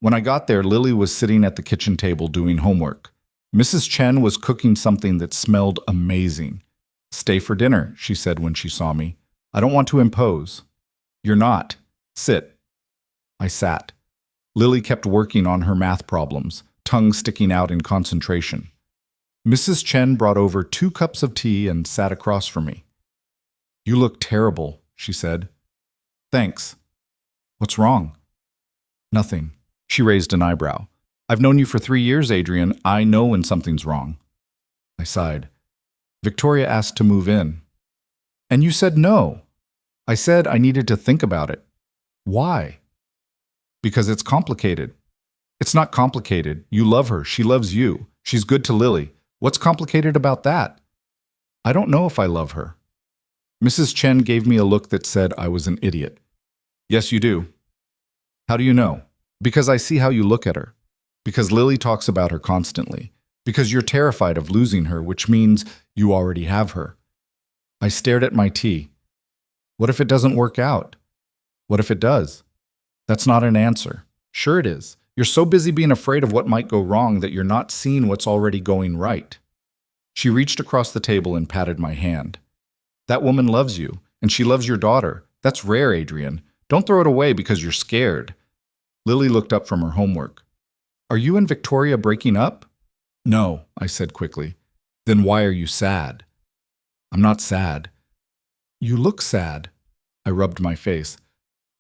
When I got there, Lily was sitting at the kitchen table doing homework. Mrs. Chen was cooking something that smelled amazing. Stay for dinner, she said when she saw me. I don't want to impose. You're not. Sit. I sat. Lily kept working on her math problems, tongue sticking out in concentration. Mrs. Chen brought over 2 cups of tea and sat across from me. You look terrible, she said. Thanks. What's wrong? Nothing. She raised an eyebrow. I've known you for 3 years, Adrian. I know when something's wrong. I sighed. Victoria asked to move in. And you said no. I said I needed to think about it. Why? Because it's complicated. It's not complicated. You love her. She loves you. She's good to Lily. What's complicated about that? I don't know if I love her. Mrs. Chen gave me a look that said I was an idiot. Yes, you do. How do you know? Because I see how you look at her. Because Lily talks about her constantly. Because you're terrified of losing her, which means you already have her. I stared at my tea. What if it doesn't work out? What if it does? That's not an answer. Sure it is. You're so busy being afraid of what might go wrong that you're not seeing what's already going right. She reached across the table and patted my hand. That woman loves you, and she loves your daughter. That's rare, Adrian. Don't throw it away because you're scared. Lily looked up from her homework. Are you and Victoria breaking up? No, I said quickly. Then why are you sad? I'm not sad. You look sad. I rubbed my face.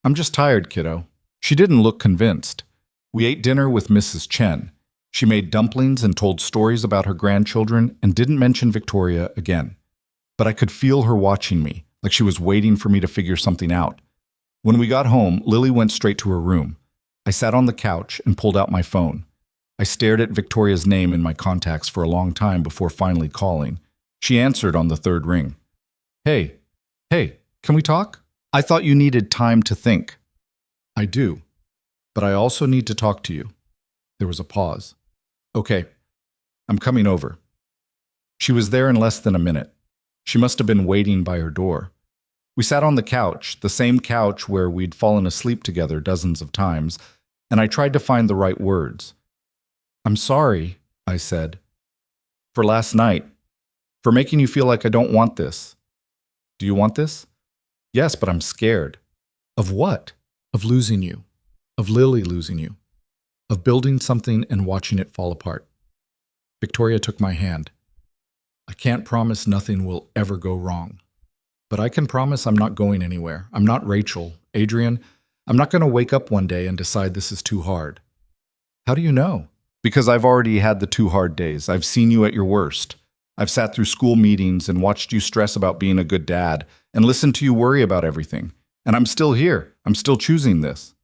I'm just tired, kiddo. She didn't look convinced. We ate dinner with Mrs. Chen. She made dumplings and told stories about her grandchildren and didn't mention Victoria again. But I could feel her watching me, like she was waiting for me to figure something out. When we got home, Lily went straight to her room. I sat on the couch and pulled out my phone. I stared at Victoria's name in my contacts for a long time before finally calling. She answered on the 3rd ring. Hey, can we talk? I thought you needed time to think. I do, but I also need to talk to you. There was a pause. Okay, I'm coming over. She was there in less than a minute. She must have been waiting by her door. We sat on the couch, the same couch where we'd fallen asleep together dozens of times, and I tried to find the right words. I'm sorry, I said. For last night. For making you feel like I don't want this. Do you want this? Yes, but I'm scared. Of what? Of losing you. Of Lily losing you. Of building something and watching it fall apart. Victoria took my hand. I can't promise nothing will ever go wrong. But I can promise I'm not going anywhere. I'm not Rachel. Adrian, I'm not going to wake up one day and decide this is too hard. How do you know? Because I've already had the 2 hard days. I've seen you at your worst. I've sat through school meetings and watched you stress about being a good dad and listened to you worry about everything. And I'm still here. I'm still choosing this.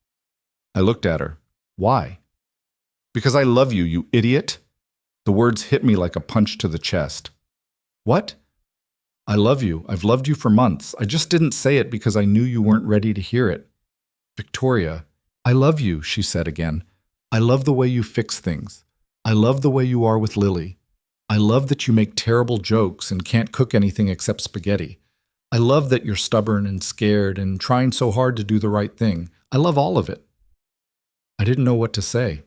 I looked at her. Why? Because I love you, you idiot. The words hit me like a punch to the chest. What? I love you. I've loved you for months. I just didn't say it because I knew you weren't ready to hear it. Victoria, I love you, she said again. I love the way you fix things. I love the way you are with Lily. I love that you make terrible jokes and can't cook anything except spaghetti. I love that you're stubborn and scared and trying so hard to do the right thing. I love all of it. I didn't know what to say.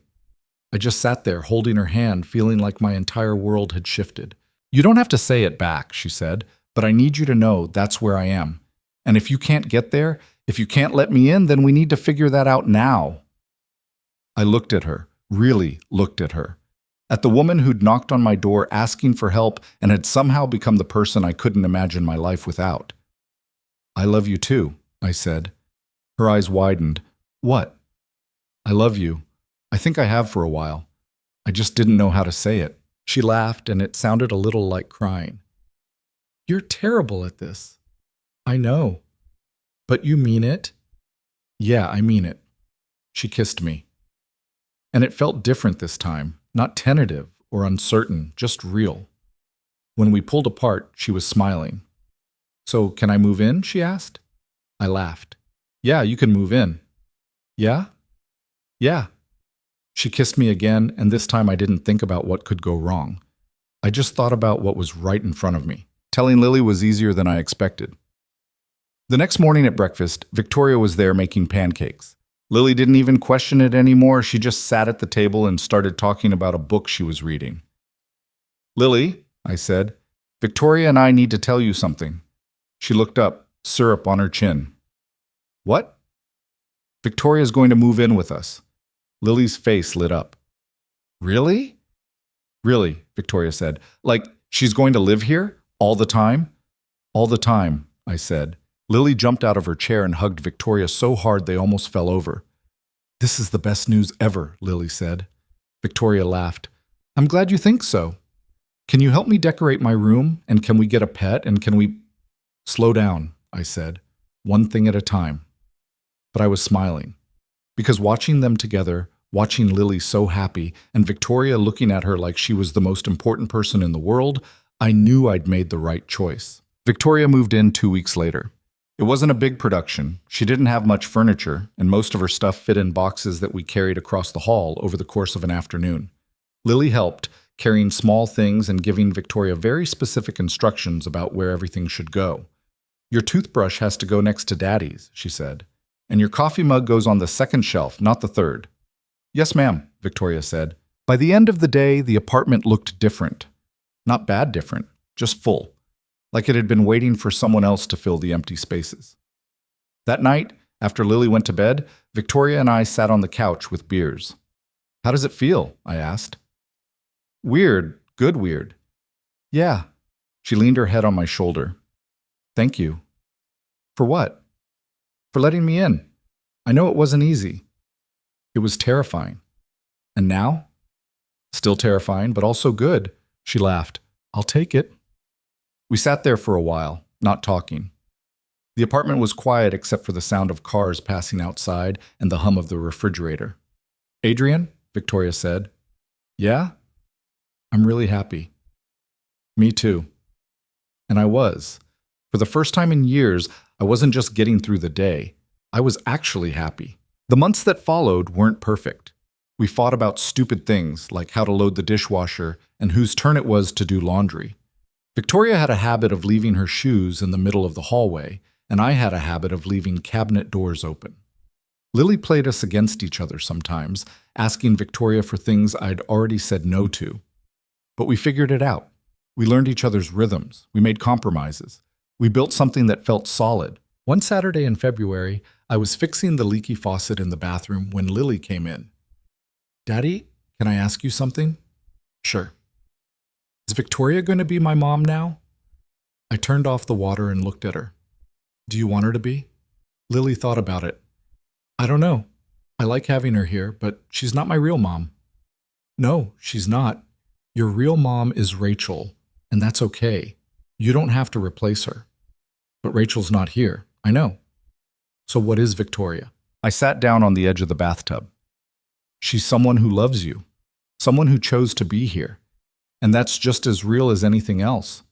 I just sat there holding her hand, feeling like my entire world had shifted. You don't have to say it back, she said, but I need you to know that's where I am. And if you can't get there, if you can't let me in, then we need to figure that out now. I looked at her, really looked at her. At the woman who'd knocked on my door asking for help and had somehow become the person I couldn't imagine my life without. I love you too, I said. Her eyes widened. What? I love you. I think I have for a while. I just didn't know how to say it. She laughed, and it sounded a little like crying. You're terrible at this. I know. But you mean it? Yeah, I mean it. She kissed me. And it felt different this time, not tentative or uncertain, just real. When we pulled apart, she was smiling. So, can I move in? She asked. I laughed. Yeah, you can move in. Yeah? Yeah. She kissed me again, and this time I didn't think about what could go wrong. I just thought about what was right in front of me. Telling Lily was easier than I expected. The next morning at breakfast, Victoria was there making pancakes. Lily didn't even question it anymore. She just sat at the table and started talking about a book she was reading. Lily, I said, Victoria and I need to tell you something. She looked up, syrup on her chin. What? Victoria's going to move in with us. Lily's face lit up. Really? Really, Victoria said. Like, she's going to live here? All the time? All the time, I said. Lily jumped out of her chair and hugged Victoria so hard they almost fell over. This is the best news ever, Lily said. Victoria laughed. I'm glad you think so. Can you help me decorate my room? And can we get a pet? And can we... Slow down, I said. One thing at a time. But I was smiling. Because watching them together, watching Lily so happy, and Victoria looking at her like she was the most important person in the world, I knew I'd made the right choice. Victoria moved in 2 weeks later. It wasn't a big production. She didn't have much furniture, and most of her stuff fit in boxes that we carried across the hall over the course of an afternoon. Lily helped, carrying small things and giving Victoria very specific instructions about where everything should go. Your toothbrush has to go next to Daddy's, she said, and your coffee mug goes on the second shelf, not the third. Yes, ma'am, Victoria said. By the end of the day, the apartment looked different. Not bad different, just full. Like it had been waiting for someone else to fill the empty spaces. That night, after Lily went to bed, Victoria and I sat on the couch with beers. How does it feel? I asked. Weird, good weird. Yeah. She leaned her head on my shoulder. Thank you. For what? For letting me in. I know it wasn't easy. It was terrifying. And now? Still terrifying, but also good. She laughed. I'll take it. We sat there for a while, not talking. The apartment was quiet except for the sound of cars passing outside and the hum of the refrigerator. Adrian, Victoria said. Yeah? I'm really happy. Me too. And I was. For the first time in years, I wasn't just getting through the day. I was actually happy. The months that followed weren't perfect. We fought about stupid things like how to load the dishwasher and whose turn it was to do laundry. Victoria had a habit of leaving her shoes in the middle of the hallway, and I had a habit of leaving cabinet doors open. Lily played us against each other sometimes, asking Victoria for things I'd already said no to. But we figured it out. We learned each other's rhythms. We made compromises. We built something that felt solid. One Saturday in February, I was fixing the leaky faucet in the bathroom when Lily came in. Daddy, can I ask you something? Sure. Is Victoria going to be my mom now? I turned off the water and looked at her. Do you want her to be? Lily thought about it. I don't know. I like having her here, but she's not my real mom. No, she's not. Your real mom is Rachel, and that's okay. You don't have to replace her. But Rachel's not here. I know. So what is Victoria? I sat down on the edge of the bathtub. She's someone who loves you. Someone who chose to be here. And that's just as real as anything else.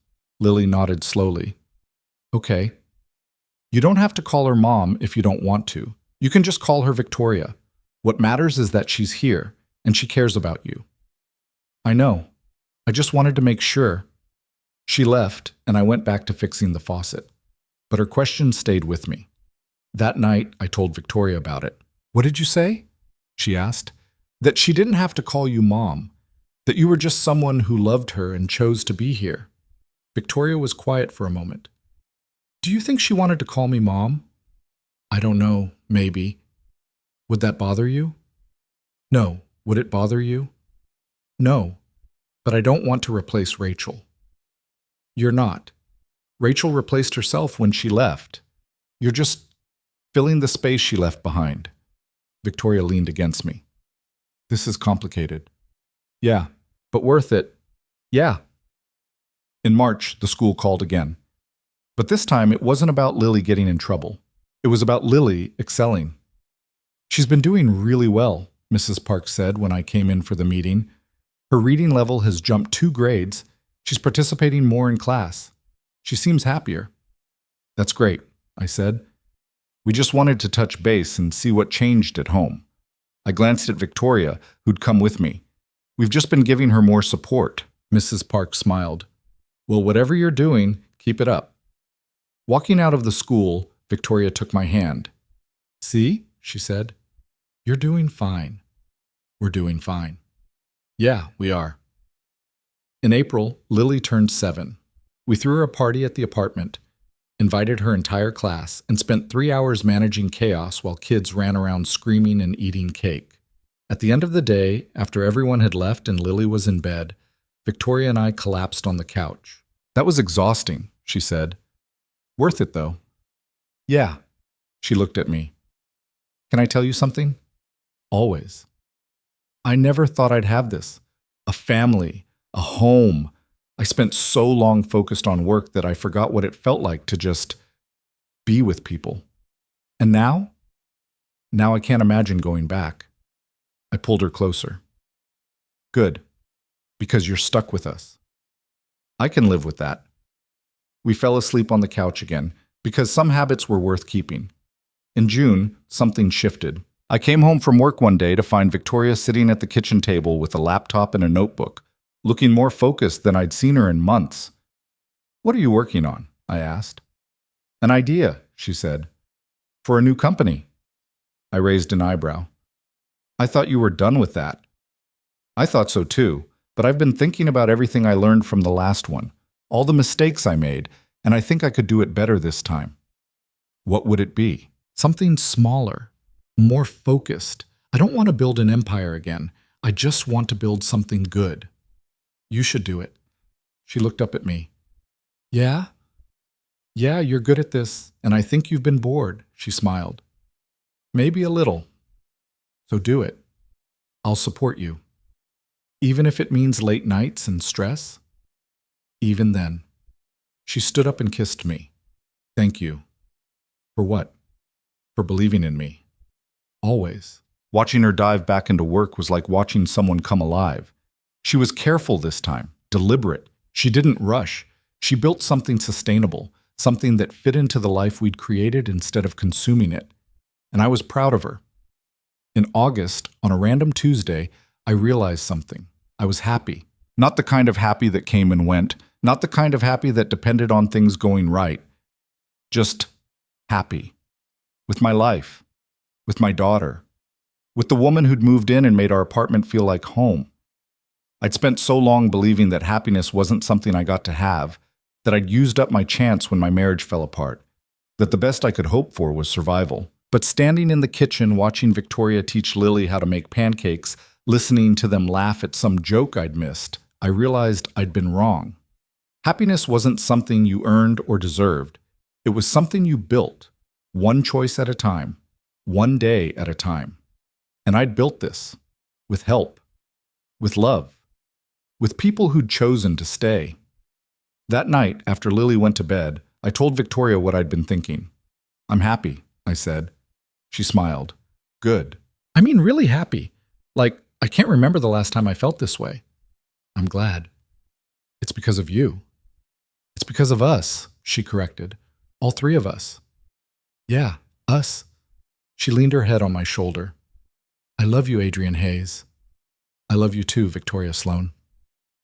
Lily nodded slowly. Okay. You don't have to call her mom if you don't want to. You can just call her Victoria. What matters is that she's here, and she cares about you. I know. I just wanted to make sure. She left, and I went back to fixing the faucet. But her question stayed with me. That night, I told Victoria about it. What did you say? She asked. That she didn't have to call you mom. That you were just someone who loved her and chose to be here. Victoria was quiet for a moment. Do you think she wanted to call me mom? I don't know, maybe. Would that bother you? No. Would it bother you? No. But I don't want to replace Rachel. You're not. Rachel replaced herself when she left. You're just filling the space she left behind. Victoria leaned against me. This is complicated. Yeah, but worth it. Yeah. In March, the school called again. But this time, it wasn't about Lily getting in trouble. It was about Lily excelling. She's been doing really well, Mrs. Park said when I came in for the meeting. Her reading level has jumped 2 grades. She's participating more in class. She seems happier. That's great, I said. We just wanted to touch base and see what changed at home. I glanced at Victoria, who'd come with me. We've just been giving her more support. Mrs. Park smiled. Well, whatever you're doing, keep it up. Walking out of the school, Victoria took my hand. See, she said, you're doing fine. We're doing fine. Yeah, we are. In April, Lily turned 7. We threw her a party at the apartment, invited her entire class, and spent 3 hours managing chaos while kids ran around screaming and eating cake. At the end of the day, after everyone had left and Lily was in bed, Victoria and I collapsed on the couch. That was exhausting, she said. Worth it, though. Yeah. She looked at me. Can I tell you something? Always. I never thought I'd have this. A family, a home. I spent so long focused on work that I forgot what it felt like to just be with people. And now? Now I can't imagine going back. I pulled her closer. Good. Because you're stuck with us. I can live with that. We fell asleep on the couch again, because some habits were worth keeping. In June, something shifted. I came home from work one day to find Victoria sitting at the kitchen table with a laptop and a notebook, looking more focused than I'd seen her in months. What are you working on? I asked. An idea, she said. For a new company. I raised an eyebrow. I thought you were done with that. I thought so too, but I've been thinking about everything I learned from the last one, all the mistakes I made, and I think I could do it better this time. What would it be? Something smaller, more focused. I don't want to build an empire again. I just want to build something good. You should do it. She looked up at me. Yeah? Yeah, you're good at this, and I think you've been bored, she smiled. Maybe a little. So do it. I'll support you. Even if it means late nights and stress? Even then. She stood up and kissed me. Thank you. For what? For believing in me. Always. Watching her dive back into work was like watching someone come alive. She was careful this time, deliberate. She didn't rush. She built something sustainable, something that fit into the life we'd created instead of consuming it. And I was proud of her. In August, on a random Tuesday, I realized something. I was happy. Not the kind of happy that came and went, not the kind of happy that depended on things going right. Just happy. With my life. With my daughter. With the woman who'd moved in and made our apartment feel like home. I'd spent so long believing that happiness wasn't something I got to have, that I'd used up my chance when my marriage fell apart, that the best I could hope for was survival. But standing in the kitchen watching Victoria teach Lily how to make pancakes, listening to them laugh at some joke I'd missed, I realized I'd been wrong. Happiness wasn't something you earned or deserved. It was something you built, one choice at a time, one day at a time. And I'd built this, with help, with love, with people who'd chosen to stay. That night, after Lily went to bed, I told Victoria what I'd been thinking. I'm happy, I said. She smiled. Good. I mean, really happy. Like, I can't remember the last time I felt this way. I'm glad. It's because of you. It's because of us, she corrected. All 3 of us. Yeah, us. She leaned her head on my shoulder. I love you, Adrian Hayes. I love you too, Victoria Sloan.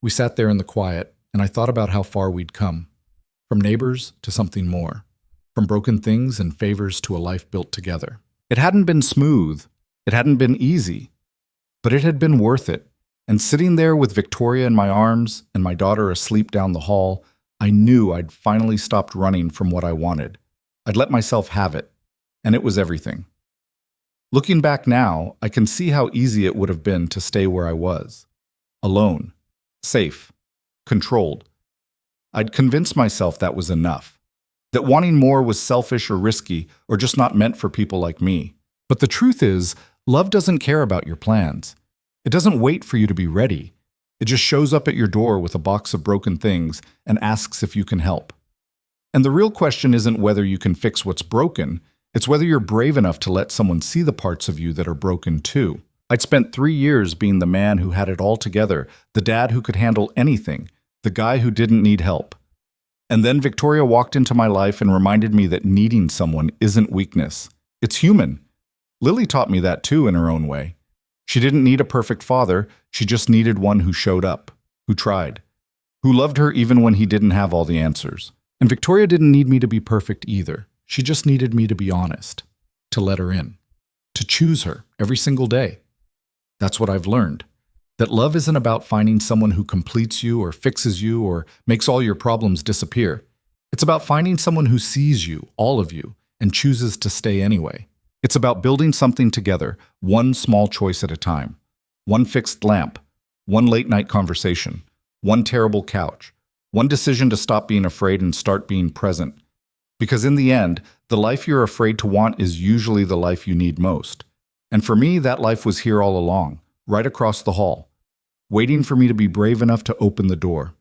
We sat there in the quiet, and I thought about how far we'd come. From neighbors to something more. From broken things and favors to a life built together. It hadn't been smooth. It hadn't been easy. But it had been worth it. And sitting there with Victoria in my arms and my daughter asleep down the hall, I knew I'd finally stopped running from what I wanted. I'd let myself have it. And it was everything. Looking back now, I can see how easy it would have been to stay where I was. Alone. Safe. Controlled. I'd convinced myself that was enough. That wanting more was selfish or risky or just not meant for people like me. But the truth is, love doesn't care about your plans. It doesn't wait for you to be ready. It just shows up at your door with a box of broken things and asks if you can help. And the real question isn't whether you can fix what's broken, it's whether you're brave enough to let someone see the parts of you that are broken too. I'd spent 3 years being the man who had it all together, the dad who could handle anything, the guy who didn't need help. And then Victoria walked into my life and reminded me that needing someone isn't weakness. It's human. Lily taught me that too in her own way. She didn't need a perfect father, she just needed one who showed up, who tried, who loved her even when he didn't have all the answers. And Victoria didn't need me to be perfect either. She just needed me to be honest, to let her in, to choose her every single day. That's what I've learned. That love isn't about finding someone who completes you or fixes you or makes all your problems disappear. It's about finding someone who sees you, all of you, and chooses to stay anyway. It's about building something together, one small choice at a time. One fixed lamp, one late night conversation, one terrible couch, one decision to stop being afraid and start being present. Because in the end, the life you're afraid to want is usually the life you need most. And for me, that life was here all along, right across the hall, waiting for me to be brave enough to open the door.